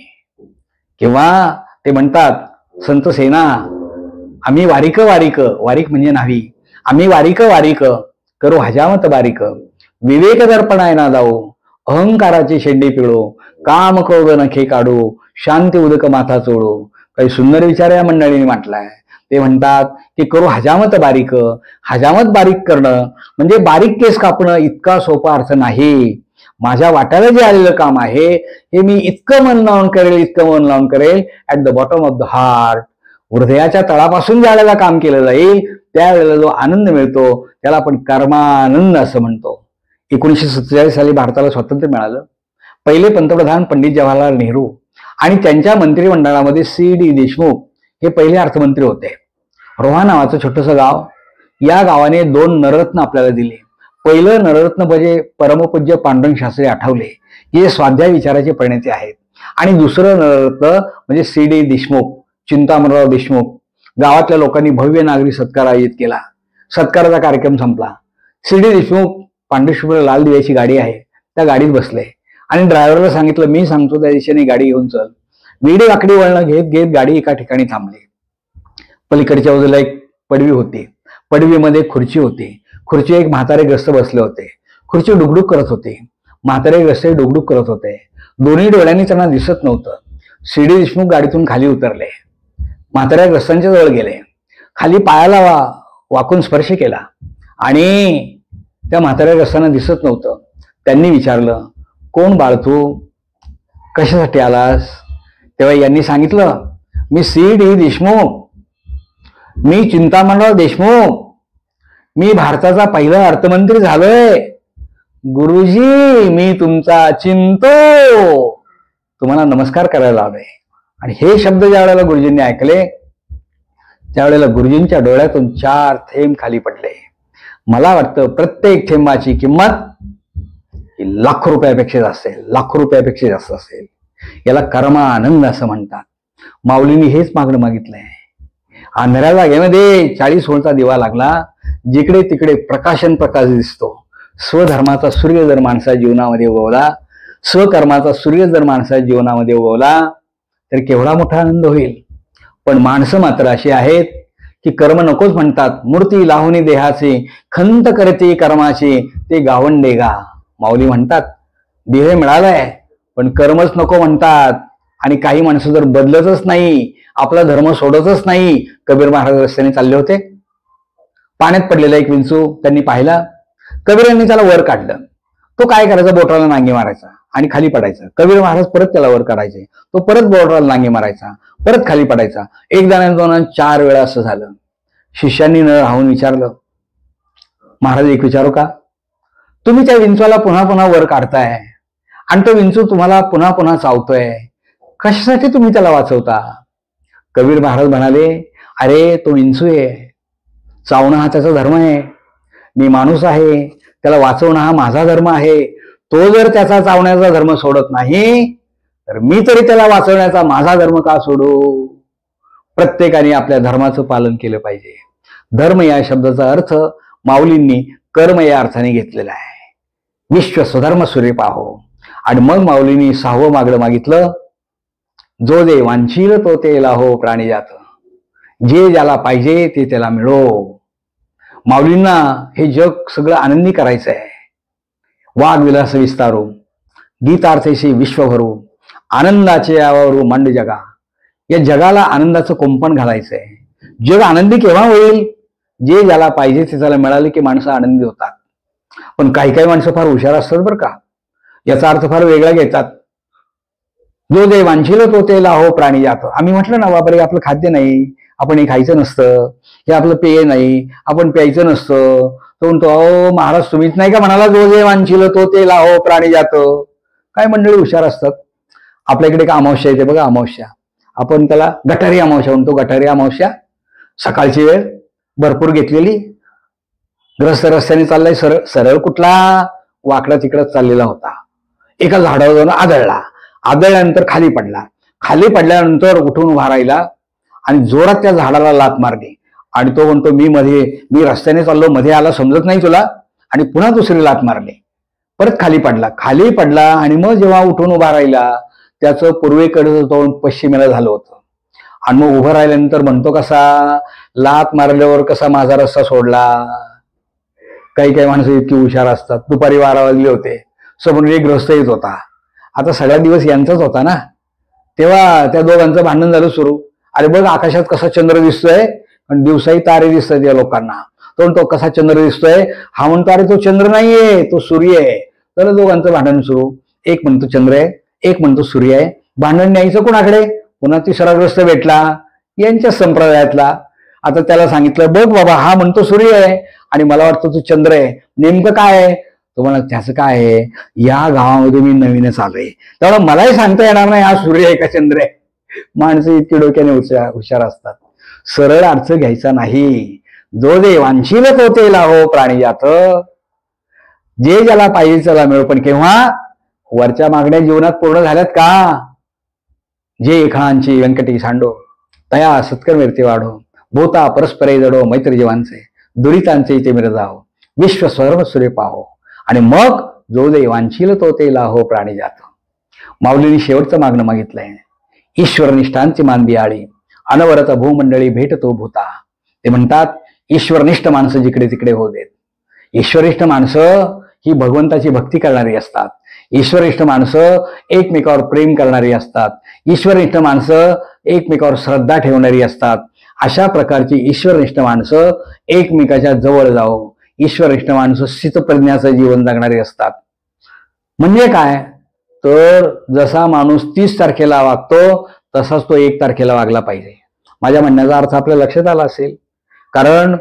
किंवा ते म्हणतात संत सेना, आम्ही वारीक वारीक, वारीक म्हणजे नावी, आम्ही वारीक वारीक करू हजामत बारीक, विवेक दर्पणाय ना जाऊ, अहंकाराची शेंडी पिळू, काम क्रोध नखे काढू, शांती उदक माथा चोळू. काही सुंदर विचार या मंडळीने म्हटलाय. ते म्हणतात की करू हजामत बारीक. हजामत बारीक करणं म्हणजे बारीक केस कापणं इतका सोपा अर्थ नाही. माझ्या वाट्याला जे आलेलं काम आहे हे मी इतकं मन लावून करेल, इतकं मन लावून करेल, at the bottom of the heart, हृदयाच्या तळापासून ज्या वेळेला काम केलं जाईल त्यावेळेला जो आनंद मिळतो त्याला आपण कर्मानंद असं म्हणतो. 1947 साली भारताला स्वातंत्र्य मिळालं. पहिले पंतप्रधान पंडित जवाहरलाल नेहरू आणि त्यांच्या मंत्रिमंडळामध्ये C.D. देशमुख हे पहिले अर्थमंत्री होते. रोहा नावाचं छोटंसं गाव, या गावाने 2 नररत्न आपल्याला दिले. पहिलं नररत्न म्हणजे परमपूज्य पांडुरंग शास्त्री आठवले, हे स्वाध्याय विचाराचे प्रणेते आहेत. आणि दुसरं नररत्न म्हणजे C.D. देशमुख, चिंतामणराव देशमुख. गावातल्या लोकांनी भव्य नागरी सत्कार आयोजित केला. सत्काराचा कार्यक्रम संपला. C.D. देशमुख पांढरीशुभ्र लाल दिव्याची गाडी आहे त्या गाडीत बसले आणि ड्रायव्हरला सांगितलं, मी सांगतो त्या दिशेने गाडी घेऊन चल. वेडी वाकडी वळणं घेत घेत गाडी एका ठिकाणी थांबली. पलीकडच्या बाजूला एक पडवी होती. पडवीमध्ये खुर्ची होती. खुर्ची एक म्हातारे ग्रस्त बसले होते. खुर्ची डुगडुग करत होती. म्हातारे ग्रस्त डुगडुग करत होते. दोन्ही डोळ्यांनी त्यांना दिसत नव्हतं. C.D. देशमुख गाडीतून खाली उतरले. म्हाताऱ्या ग्रस्तांच्या जवळ गेले. खाली पायाला वाकून स्पर्श केला आणि त्या म्हाताऱ्या ग्रस्तांना दिसत नव्हतं. त्यांनी विचारलं, कोण बाळ तू, कशासाठी आलास? तेव्हा यांनी सांगितलं, मी C.D. देशमुख, मी चिंतामणराव देशमुख, मी भारताचा पहिला अर्थमंत्री झालोय. गुरुजी मी तुमचा चिंतो, तुम्हाला नमस्कार करायला आलोय. आणि हे शब्द ज्या वेळेला गुरुजींनी ऐकले त्यावेळेला गुरुजींच्या डोळ्यातून 4 थेंब खाली पडले. मला वाटतं प्रत्येक थेंबाची किंमत लाखो रुपयापेक्षा जास्त असेल, लाखो रुपयापेक्षा जास्त असेल. याला कर्मानंद असं म्हणतात. माऊलींनी हेच मागणं मागितलंय. अंधाऱ्या जागेमध्ये 40 व्होल्टचा दिवा लागला, जिकडे तिकडे प्रकाशन प्रकाश दिसतो. स्वधर्माचा सूर्य जर माणसाच्या जीवनामध्ये उगवला, स्वकर्माचा सूर्य जर माणसाच्या जीवनामध्ये उगवला तर केवढा मोठा आनंद होईल. पण माणसं मात्र अशी आहेत की कर्म नकोच म्हणतात. मूर्ती लाहुनी देहाची, खंत करते कर्माची, ते गावंडे गा. माऊली म्हणतात देह मिळालाय पण कर्मच नको म्हणतात. आणि काही माणसं जर बदलतच नाही, आपला धर्म सोडतच नाही. कबीर महाराज रस्त्याने चालले होते. पाण्यात पडलेला एक विंचू त्यांनी पाहिला. कबीरांनी त्याला वर काढलं. तो काय करायचा, बोटाला नांगी मारायचा आणि खाली पडायचा. कबीर महाराज परत त्याला वर काढायचे. तो परत बोटाला नांगी मारायचा, परत खाली पडायचा. एकदा 4 वेळा असं झालं. शिष्यांनी न राहून विचारलं, महाराज एक विचारू का? तुम्ही त्या विंचूला पुन्हा पुन्हा वर काढताय आणि तो विंचू तुम्हाला पुन्हा पुन्हा चावतोय, कशासाठी तुम्ही त्याला वाचवता? कबीर महाराज म्हणाले, अरे तो विंचू आहे, चावणं हा त्याचा धर्म आहे. मी माणूस आहे, त्याला वाचवणं हा माझा धर्म आहे. तो जर त्याचा चावण्याचा धर्म सोडत नाही तर मी तरी त्याला वाचवण्याचा माझा धर्म का सोडू? प्रत्येकाने आपल्या धर्माचं पालन केलं पाहिजे. धर्म या शब्दाचा अर्थ माऊलींनी कर्म या अर्थाने घेतलेला आहे. विश्व स्वधर्म सूर्य पाहो. आणि मग माऊलींनी 6वं मागणं मागितलं, जो जे वांछील तो ते लाहो प्राणी जात, जे ज्याला पाहिजे ते त्याला मिळो. माऊलींना हे जग सगळं आनंदी करायचं आहे. वाघ विलास विस्तारू, गीतार्थेशी विश्व भरू, आनंदाचे यावरू मांड जगा. या जगाला आनंदाचं कुंपण घालायचंय. जग आनंदी केव्हा होईल? जे ज्याला पाहिजे ते त्याला मिळाले की माणसं आनंदी होतात. पण काही काही माणसं फार हुशार असतात बरं का. याचा अर्थ फार वेगळा घेतात. जो जे वांछील तो ते लाहो प्राणी जात. आम्ही म्हटलं ना, बाबा आपलं खाद्य नाही, आपण हे खायचं नसतं, हे आपलं पेय नाही, आपण प्यायचं नसतं. तो म्हणतो, अहो महाराज तुम्हीच नाही का म्हणाला, जो जे वांछील तो ते लाहो प्राणी जात. काय मंडळी हुशार असतात. आपल्याकडे एक अमावस्या येते बघा, अमावस्या. आपण त्याला गटारी अमावस्या म्हणतो. गटारी अमावस्या, सकाळची वेळ भरपूर घेतलेली. ग्रस्त रस्त्याने चाललाय, सरळ सरळ कुठला वाकडा तिकडच चाललेला होता. एका झाडावर जाऊन आदळला. आदळल्यानंतर खाली पडला. खाली पडल्यानंतर उठून उभा राहिला आणि जोरात त्या झाडाला लात मारली. आणि तो म्हणतो, मी रस्त्याने चाललो, मध्ये आला, समजत नाही तुला? आणि पुन्हा दुसरी लात मारली. परत खाली पडला आणि मग जेव्हा उठून उभा राहिला त्याचं पूर्वेकडचं तोंड पश्चिमेला झालं होतं. आणि मग उभं राहिल्यानंतर म्हणतो कसा, लात मारल्यावर कसा माझा रस्ता सोडला. काही माणसं इतकी हुशार असतात. दुपारी 12 वाजले होते, समोर एक गृहस्थ येत होता. आता सगळा दिवस यांचाच होता ना. तेव्हा त्या दोघांचं भांडण झालं सुरू. अरे बघ आकाशात कसा चंद्र दिसतोय, पण दिवसाही तारे दिसतात या लोकांना. तो कसा चंद्र दिसतोय, हा म्हणतो अरे तो चंद्र नाहीये, तो सूर्य आहे. तर दोघांचं भांडण सुरू. एक म्हणतो चंद्र आहे, एक म्हणतो सूर्य आहे. भांडण न्यायचं कोणाकडे? पुन्हा तिसरा ग्रस्त भेटला, यांच्या संप्रदायातला. आता त्याला सांगितलं, बघ बाबा हा म्हणतो सूर्य आहे आणि मला वाटतं तो चंद्र आहे, नेमकं काय आहे? तो म्हणा, त्याचं काय आहे, या गावामध्ये मी नवीनच आलोय, त्यामुळे मलाही सांगता येणार नाही हा सूर्य आहे का चंद्र आहे. माणसं इतकी डोक्याने हुशार असतात. सरळ अर्थ घ्यायचा नाही. जो देवांशील तो ते लाहो प्राणी जात. जे ज्याला पाहिजे त्याला मिळो, पण केव्हा? वरच्या मागण्या जीवनात पूर्ण झाल्यात का? जे एखांची व्यंकटी सांडो, तया सत्कर्म कीर्ती वाढो, भूता परस्परे जडो मैत्री जीवांचे, दुरितांचे ते मिरजावो, विश्व सर्व सूर्य पाहो, आणि मग जो देवांशील तो ते लाहो प्राणी जात. माऊलींनी शेवटचं मागणं मागितलंय. ईश्वरनिष्ठांची मानदी आळी, अनवरत भूमंडळी भेटतो भूता. ते म्हणतात, ईश्वरनिष्ठ माणसं जिकडे तिकडे होऊ देत. ईश्वरिष्ठ माणसं ही भगवंताची भक्ती करणारी असतात. ईश्वरिष्ठ माणसं एकमेकावर प्रेम करणारी असतात. ईश्वरनिष्ठ माणसं एकमेकावर श्रद्धा ठेवणारी असतात. अशा प्रकारची ईश्वरनिष्ठ माणसं एकमेकाच्या जवळ जावं. ईश्वरनिष्ठ माणसं स्थितप्रज्ञाचं जीवन जगणारी असतात. म्हणजे काय? तर जसा माणूस 30 तारखेला वागतो तसाच तो 1 तारखेला वागला पाहिजे. माझ्या म्हणण्याचा अर्थ आपल्या लक्षात आला असेल. कारण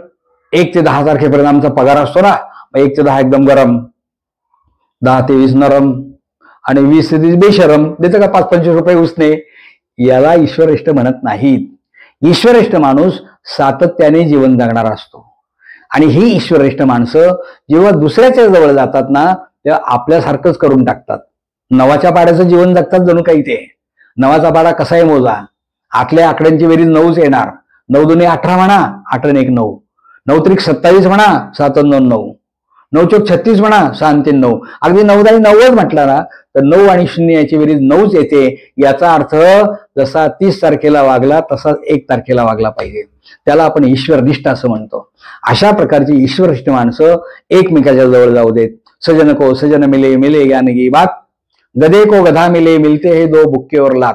1 ते 10 तारखेपर्यंत आमचा पगार असतो ना, 1 ते 10 एकदम गरम, 10 ते 20 नरम आणि 20 ते 30 बेशरम. देतं का 5-25 रुपये उसने? याला ईश्वरिष्ठ म्हणत नाहीत. ईश्वरिष्ठ माणूस सातत्याने जीवन जगणारा असतो. आणि ही ईश्वरिष्ठ माणसं जेव्हा दुसऱ्याच्या जवळ जातात ना, तेव्हा आपल्यासारखंच करून टाकतात. नवाच्या पाड्याचं जीवन जगतात जणू काही ते. नवाचा पाडा कसा आहे मोजा? आतल्या आकड्यांची बेरीज 9च येणार. 9 दुने 18 म्हणा, 8 आणि 1 9, 9 त्रिक 27 म्हणा, 7 आणि 2 9, 9 चौक 36 म्हणा, 6 आणि 3 9. अगदी 9 9च म्हटला ना तर 9 आणि 0 याची बेरीज 9च येते. याचा अर्थ जसा 30 तारखेला वागला तसाच 1 तारखेला वागला पाहिजे. त्याला आपण ईश्वरनिष्ठ असं म्हणतो. अशा प्रकारची ईश्वरनिष्ठ माणसं एकमेकाच्या जवळ जाऊ देत. सजन को सजन मिले, मिले ज्ञान की बात, गधे को गधा मिले, मिलते हे दो बुक्केवर लात.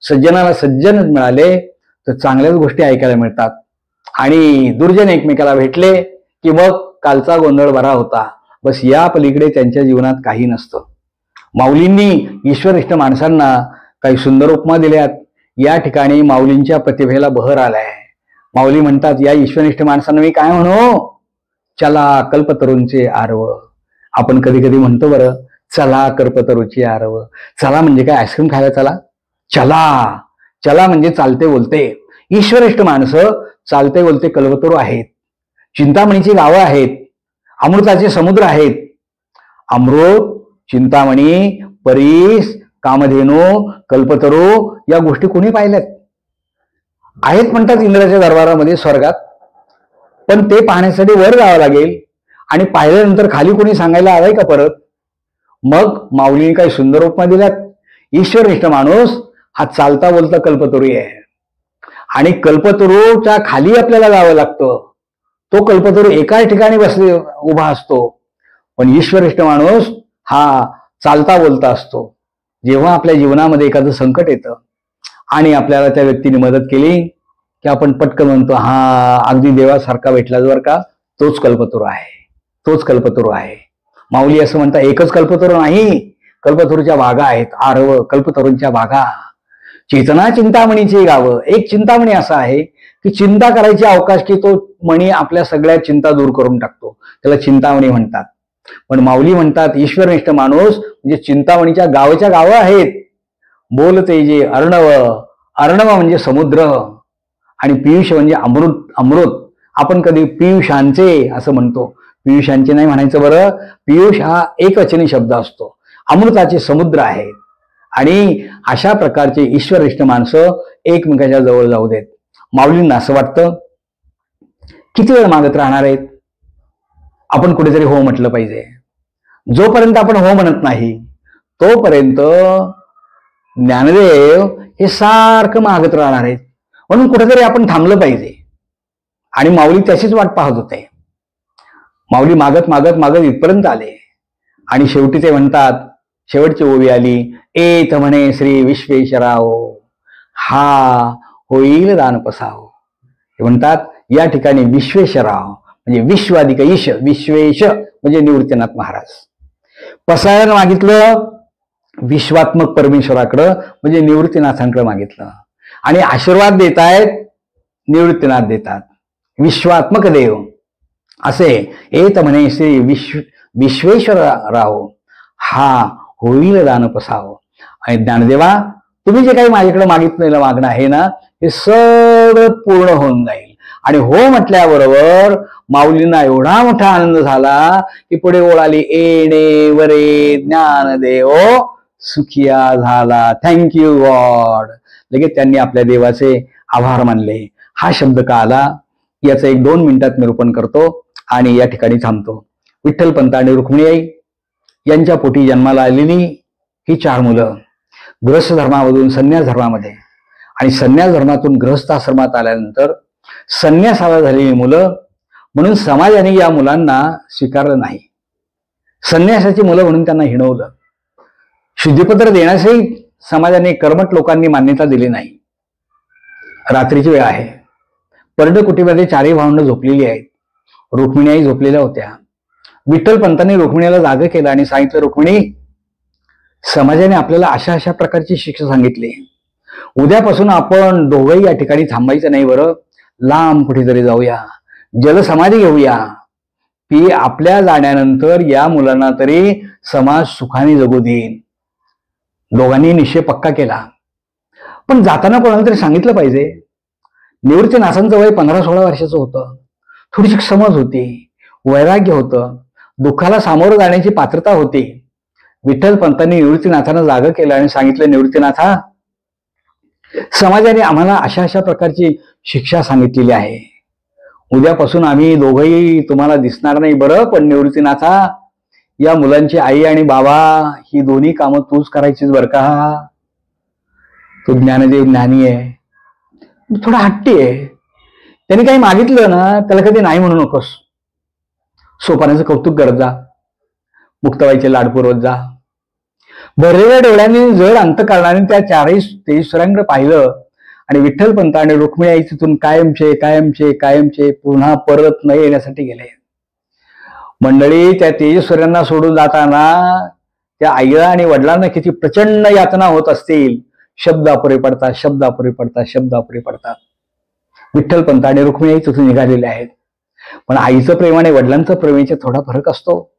सज्जनाला सज्जन मिळाले तर चांगल्याच गोष्टी ऐकायला मिळतात. आणि दुर्जन एकमेकाला भेटले की मग कालचा गोंधळ बरा होता. बस या पलीकडे त्यांच्या जीवनात काही नसतं. माऊलींनी ईश्वरिष्ठ माणसांना काही सुंदर उपमा दिल्यात. या ठिकाणी माऊलींच्या प्रतिभेला बहर आलाय. माऊली म्हणतात, या ईश्वरनिष्ठ माणसांना मी काय म्हणू? चला कल्पतरूंचे आरव. आपण कधी कधी म्हणतो बरं, चला कल्पतरूची आरव. चला म्हणजे काय? आईस्क्रीम खायला चला? चला, चला म्हणजे चालते बोलते. ईश्वरिष्ठ माणसं चालते बोलते कल्पतरू आहेत. चिंतामणीची गावं आहेत. अमृताचे समुद्र आहेत. अमृत, चिंतामणी, परीस, कामधेनू, कल्पतरू या गोष्टी कोणी पाहिल्यात? आहेत म्हणतात इंद्राच्या दरबारामध्ये, स्वर्गात. पण ते पाहण्यासाठी वर जावं लागेल आणि पाहिल्यानंतर खाली कोणी सांगायला आलाय का परत? मग माऊलीने काही सुंदर उपमा दिल्यात. ईश्वरनिष्ठ माणूस हा चालता बोलता कल्पतरू आहे. आणि कल्पतरूच्या खाली आपल्याला जावं लागतं. तो कल्पतरू एकाच ठिकाणी उभा असतो. पण ईश्वरिष्ठ माणूस हा चालता बोलता असतो. जेव्हा आपल्या जीवनामध्ये एखादं संकट येतं आणि आपल्याला त्या व्यक्तीने मदत केली की आपण पटकन म्हणतो, हा अगदी देवासारखा भेटला जर का, तोच कल्पतरू आहे, तोच कल्पतरू आहे. माऊली असं म्हणतात, एकच कल्पतरू नाही, कल्पतरूच्या बागा आहेत. आरव, कल्पतरूंच्या बागा. चेतना चिंतामणीची गावं. एक चिंतामणी असा आहे की चिंता करायची अवकाश की तो मणी आपल्या सगळ्या चिंता दूर करून टाकतो. त्याला चिंतामणी म्हणतात. पण माऊली म्हणतात, ईश्वरनिष्ठ माणूस म्हणजे चिंतामणीच्या गावाच्या गावं आहेत. बोलते जे अर्णव, अर्णव म्हणजे समुद्र, आणि पियुष म्हणजे अमृत. अमृत आपण कधी पियुषांचे असं म्हणतो. पियुषांचे नाही म्हणायचं बरं. पियुष हा एकवचनी शब्द असतो. अमृताचे समुद्र आहेत. आणि अशा प्रकारचे ईश्वरनिष्ठ माणसं एकमेकाच्या जवळ जाऊ देत. माऊलींना असं वाटतं, किती वेळ मागत राहणार आहेत, आपण कुठेतरी हो म्हटलं पाहिजे. जोपर्यंत आपण हो म्हणत नाही तोपर्यंत ज्ञानदेव हे सारखं मागत राहणार आहेत. म्हणून कुठेतरी आपण थांबलं पाहिजे. आणि माऊली त्याचीच वाट पाहत होते. माऊली मागत मागत मागत इथपर्यंत आले आणि शेवटी ते म्हणतात, शेवटची ओवी आली, एत म्हणे श्री विश्वेश्वराव हा होईल दान पसाव. ते म्हणतात या ठिकाणी विश्वेश्वराव म्हणजे विश्वाधिक ईश, विश्वेश म्हणजे निवृत्तीनाथ महाराज. पसायला मागितलं विश्वात्मक परमेश्वराकडं म्हणजे निवृत्तीनाथांकडे मागितलं. आणि आशीर्वाद देत आहेत, निवृत्तीनाथ देतात. विश्वात्मक देव असे एत म्हणे श्री विश्वेश्वरराव हा होईल दान पसाव. आणि ज्ञानदेवा तुम्ही जे काही माझ्याकडे मागितलेलं मागणं आहे ना, हे सगळं पूर्ण होऊन जाईल. आणि हो म्हटल्याबरोबर माऊलींना एवढा मोठा आनंद झाला की पुढे ओळाली, एणे वरे ज्ञानदेव सुखिया झाला, थँक्यू गॉड. लगेच त्यांनी आपल्या देवाचे आभार मानले. हा शब्द का आला याचं 1-2 मिनिटात निरूपण करतो आणि या ठिकाणी थांबतो. विठ्ठलपंत आणि रुक्मिणीबाई यांच्या पोटी जन्माला आलेली ही 4 मुलं गृहस्थ धर्मामधून संन्यास धर्मामध्ये आणि संन्यास धर्मातून गृहस्थ आश्रमात आल्यानंतर संन्यासाला झालेली मुलं, म्हणून समाजाने या मुलांना स्वीकारलं नाही. संन्यासाची मुलं म्हणून त्यांना हिणवलं. शुद्धीपत्र देण्यासही समाजाने कर्मठ लोकांनी मान्यता दिली नाही. रात्रीची वेळ आहे. पर्णकुटीमध्ये 4ही भावंड झोपलेली आहेत. रुक्मिणीही झोपलेल्या होत्या. विठ्ठलपंतांनी रुक्मिणीला जागे केलं आणि सांगितलं, रुक्मिणी समाजाने आपल्याला अशा अशा प्रकारची शिक्षा सांगितली. उद्यापासून आपण दोघंही या ठिकाणी थांबायचं नाही, बरं लांब कुठेतरी जाऊया, जलसमाधी घेऊया, की आपल्या जाण्यानंतर या मुलांना तरी समाज सुखाने जगू देईल. दोघांनी निश्चय पक्का केला. पण जाताना कोणाला तरी सांगितलं पाहिजे. निवृत्तीनाथांचं वय 15-16 वर्षाचं होतं. थोडीशी समज होती, वैराग्य होतं, दुःखाला सामोरं जाण्याची पात्रता होती. विठ्ठलपंतांनी निवृत्तीनाथांना जागं केलं आणि सांगितलं, निवृत्तीनाथा समाजाने आम्हाला अशा अशा प्रकारची शिक्षा सांगितलेली आहे. उद्यापासून आम्ही दोघंही तुम्हाला दिसणार नाही, बरं पण निवृत्तीनाथा या मुलांची आई आणि बाबा ही दोन्ही कामं तूच करायचीच बरं का. तो ज्ञानदेव ज्ञानी आहे, थोडा हट्टी आहे. त्याने काही मागितलं ना त्याला कधी नाही म्हणू नकोस. सोपानाचं कौतुक करत जा, मुक्ताबाईचे लाड पुरवत जा. भरलेल्या डोळ्यांनी जड अंतःकरणाने त्या 4ही तेजस्वरांकडे पाहिलं आणि विठ्ठलपंत आणि रुक्मिणी तिथून कायमचे कायमचे कायमचे पुन्हा परत न येण्यासाठी गेले. मंडळी त्या तेजस्वरांना सोडून जाताना त्या आईला आणि वडिलांना किती प्रचंड यातना होत असतील. शब्द अपुरे पडतात, शब्द अपुरे पडतात, शब्द अपुरे पडतात. विठ्ठलपंत आणि रुक्मिणी तिथून निघालेले आहेत. पण आईचं प्रेम आणि वडिलांचं प्रेम याच्यात थोडा फरक असतो.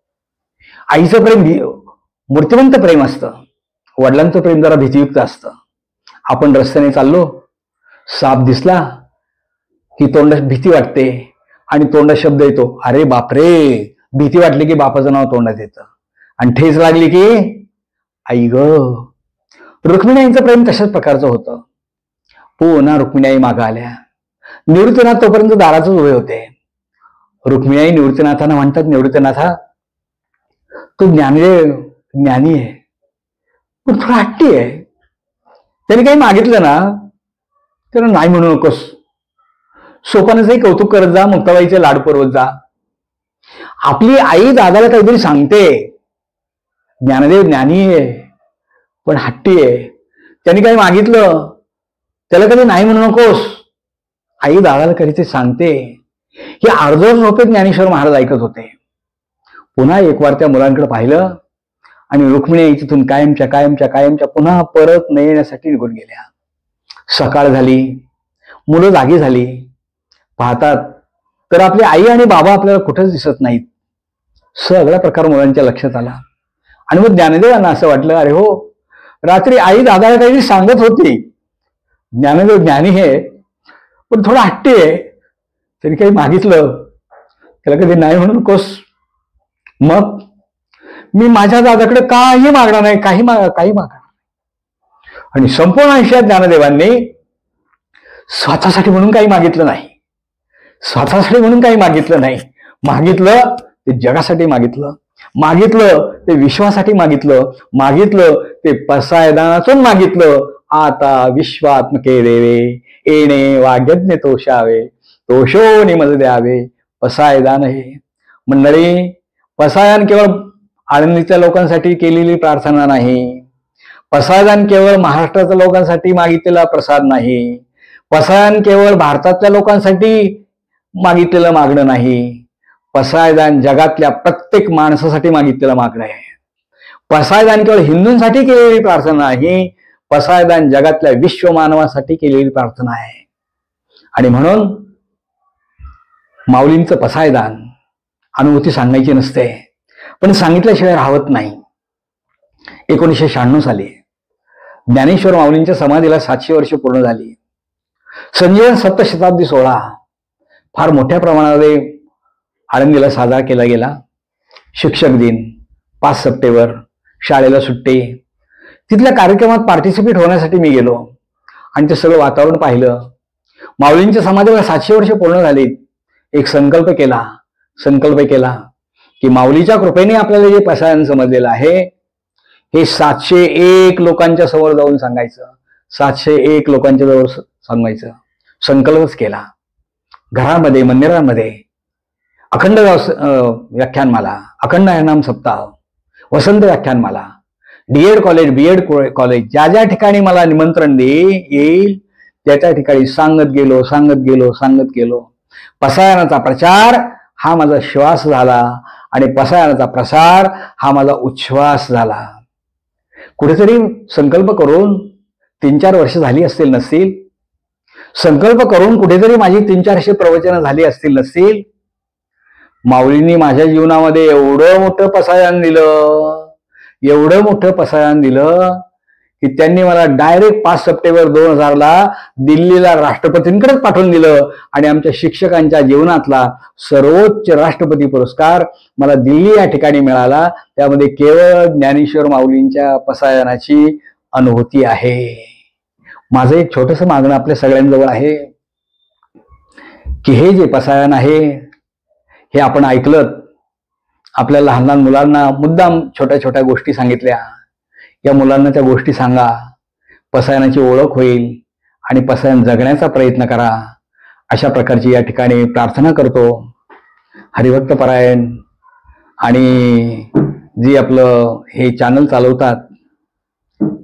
आईचं प्रेम मूर्तिवंत प्रेम असतं, वडिलांचं प्रेम जरा भीतियुक्त असतं. आपण रस्त्याने चाललो, साप दिसला की तोंडात भीती वाटते आणि तोंडात शब्द येतो, अरे बापरे. भीती वाटली की बापाचं नाव तोंडात येतं आणि ठेच लागली की आई ग. रुक्मिणीचं प्रेम तशाच प्रकारचं होतं. पुन्हा रुक्मिणी मागं आल्या. निवृत्तीनाथ तोपर्यंत दारातच उभे होते. रुक्मिणी निवृत्तीनाथांना म्हणतात, निवृत्तीनाथा तो ज्ञानदेव ज्ञानी आहे पण थोडा हट्टी आहे. त्याने काही मागितलं ना त्याला नाही म्हणू नकोस. सोपानाचंही कौतुक करत जा, मुक्ताबाईचे लाड पुरवत जा. आपली आई दादाला काहीतरी सांगते, ज्ञानदेव ज्ञानी आहे पण हट्टी आहे. त्याने काही मागितलं त्याला कधी नाही म्हणू नकोस. आई दादाला कधीतरी सांगते. हे अर्धवट झोपेत ज्ञानेश्वर महाराज ऐकत होते. पुन्हा एक वार त्या मुलांकडे पाहिलं आणि रुक्मिणी तिथून कायमच्या कायमच्या कायमच्या पुन्हा परत न येण्यासाठी निघून गेल्या. सकाळ झाली, मुलं जागी झाली. पाहतात तर आपली आई आणि बाबा आपल्याला कुठेच दिसत नाहीत. सगळा प्रकार मुलांच्या लक्षात आला आणि मग ज्ञानदेवांना असं वाटलं, अरे हो रात्री आई दादाला काहीतरी सांगत होती. ज्ञानदेव ज्ञानी आहे पण थोडा हट्टी आहे. तरी काही मागितलं त्याला कधी नाही म्हणू नकोस. मग मी माझ्या दादाकडे काही मागणार नाही, काही मागणार. आणि संपूर्ण आयुष्यात ज्ञानदेवांनी स्वतःसाठी म्हणून काही मागितलं नाही, स्वतःसाठी म्हणून काही मागितलं नाही. मागितलं ते जगासाठी मागितलं, मागितलं ते विश्वासाठी मागितलं, मागितलं ते पसायदानातून मागितलं. आता विश्वात्मके देवे येणे वाग्यज्ञ तोषावे, तोषो निमज द्यावे पसायदान हे. मंडळी, पसायदान केवळ आळंदीच्या लोकांसाठी केलेली प्रार्थना नाही, पसायदान केवळ महाराष्ट्राच्या लोकांसाठी मागितलेला प्रसाद नाही, पसायदान केवळ भारतातल्या लोकांसाठी मागितलेलं मागणं नाही, पसायदान जगातल्या प्रत्येक माणसासाठी मागितलेलं मागणं आहे. पसायदान केवळ हिंदूंसाठी केलेली प्रार्थना नाही, पसायदान जगातल्या विश्व मानवासाठी केलेली प्रार्थना आहे. आणि म्हणून माऊलींचं पसायदान अनुभूती सांगायची नसते, पण सांगितल्याशिवाय राहत नाही. 1996 साली ज्ञानेश्वर माऊलींच्या समाधीला 700 वर्ष पूर्ण झाली. संजीवन सप्तशताब्दी सोहळा फार मोठ्या प्रमाणामध्ये आळंदीला साजरा केला गेला. शिक्षक दिन, 5 सप्टेंबर, शाळेला सुट्टी. तिथल्या कार्यक्रमात पार्टिसिपेट होण्यासाठी मी गेलो आणि ते सगळं वातावरण पाहिलं. माऊलींच्या समाधीला 700 वर्ष पूर्ण झालीत. एक संकल्प केला की माऊलीच्या कृपेने आपल्याला जे पसायदान समजलेलं आहे हे 701 लोकांच्या समोर जाऊन सांगायचं, 701 लोकांच्या जवळ सांगायचं. संकल्पच केला. घरामध्ये, मंदिरांमध्ये अखंड व्याख्यानमाला, अखंड हरिनाम सप्ताह, वसंत व्याख्यानमाला, डीएड कॉलेज, बीएड कॉलेज, ज्या ज्या ठिकाणी मला निमंत्रण येईल त्या ठिकाणी सांगत गेलो. पसायदानाचा प्रचार हा माझा श्वास झाला आणि पसायदानाचा प्रसार हा माझा उच्छ्वास झाला. कुठेतरी संकल्प करून 3-4 वर्ष झाली असतील नसतील, संकल्प करून कुठेतरी माझी 3-400 प्रवचनं झाली असतील नसतील. माऊलींनी माझ्या जीवनामध्ये एवढं मोठं पसायदान दिलं की त्यांनी मला डायरेक्ट 5 सप्टेंबर 2000 दिल्लीला राष्ट्रपतींकडेच पाठवून दिलं आणि आमच्या शिक्षकांच्या जीवनातला सर्वोच्च राष्ट्रपती पुरस्कार मला दिल्ली या ठिकाणी मिळाला. त्यामध्ये केवळ ज्ञानेश्वर माऊलींच्या पसायदानाची अनुभूती आहे. माझं एक छोटंसं मागणं आपल्या सगळ्यांजवळ आहे की हे जे पसायदान आहे हे आपण ऐकलं. आपल्या लहान लहान मुलांना मुद्दाम छोट्या छोट्या गोष्टी सांगितल्या, या मुलांना त्या गोष्टी सांगा, पसायदानाची ओळख होईल आणि पसायदान जगण्याचा प्रयत्न करा. अशा प्रकारची या ठिकाणी प्रार्थना करतो. हरिभक्त परायण आणि जी आपलं हे चॅनल चालवतात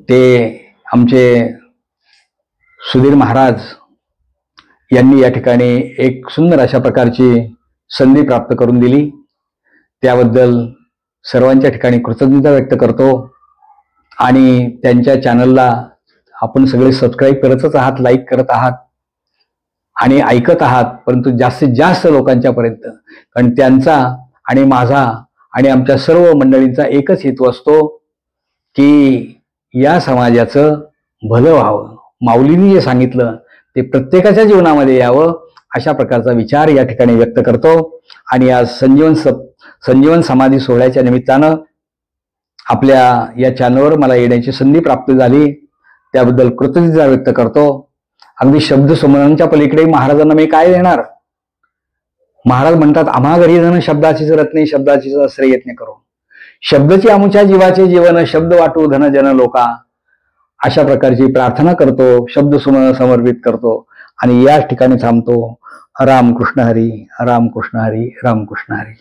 ते आमचे सुधीर महाराज यांनी या ठिकाणी एक सुंदर अशा प्रकारची संधी प्राप्त करून दिली. त्याबद्दल सर्वांच्या ठिकाणी कृतज्ञता व्यक्त करतो. आणि त्यांच्या चॅनलला आपण सगळे सबस्क्राईब करतच आहात, लाईक करत आहात आणि ऐकत आहात, परंतु जास्तीत जास्त लोकांच्यापर्यंत. कारण त्यांचा आणि माझा आणि आमच्या सर्व मंडळींचा एकच हेतू असतो की या समाजाचं भलं व्हावं. माऊलींनी जे सांगितलं ते प्रत्येकाच्या जीवनामध्ये यावं, अशा प्रकारचा विचार या ठिकाणी व्यक्त करतो. आणि आज संजीवन समाधी सोहळ्याच्या निमित्तानं आपल्या या चॅनलवर मला येण्याची संधी प्राप्त झाली, त्याबद्दल कृतज्ञता व्यक्त करतो. अगदी शब्द सुमनांच्या पलीकडे महाराजांना मी काय देणार. महाराज म्हणतात, आम्हा घरी जण शब्दाचीच रत्ने, शब्दाचीच श्रेय यत्न करो, शब्दची आमुच्या जीवाचे जीवन, शब्द वाटू धन जन लोका. अशा प्रकारची प्रार्थना करतो, शब्द सुमन समर्पित करतो आणि या ठिकाणी थांबतो. रामकृष्ण हरी, रामकृष्ण हरी, रामकृष्ण हरी.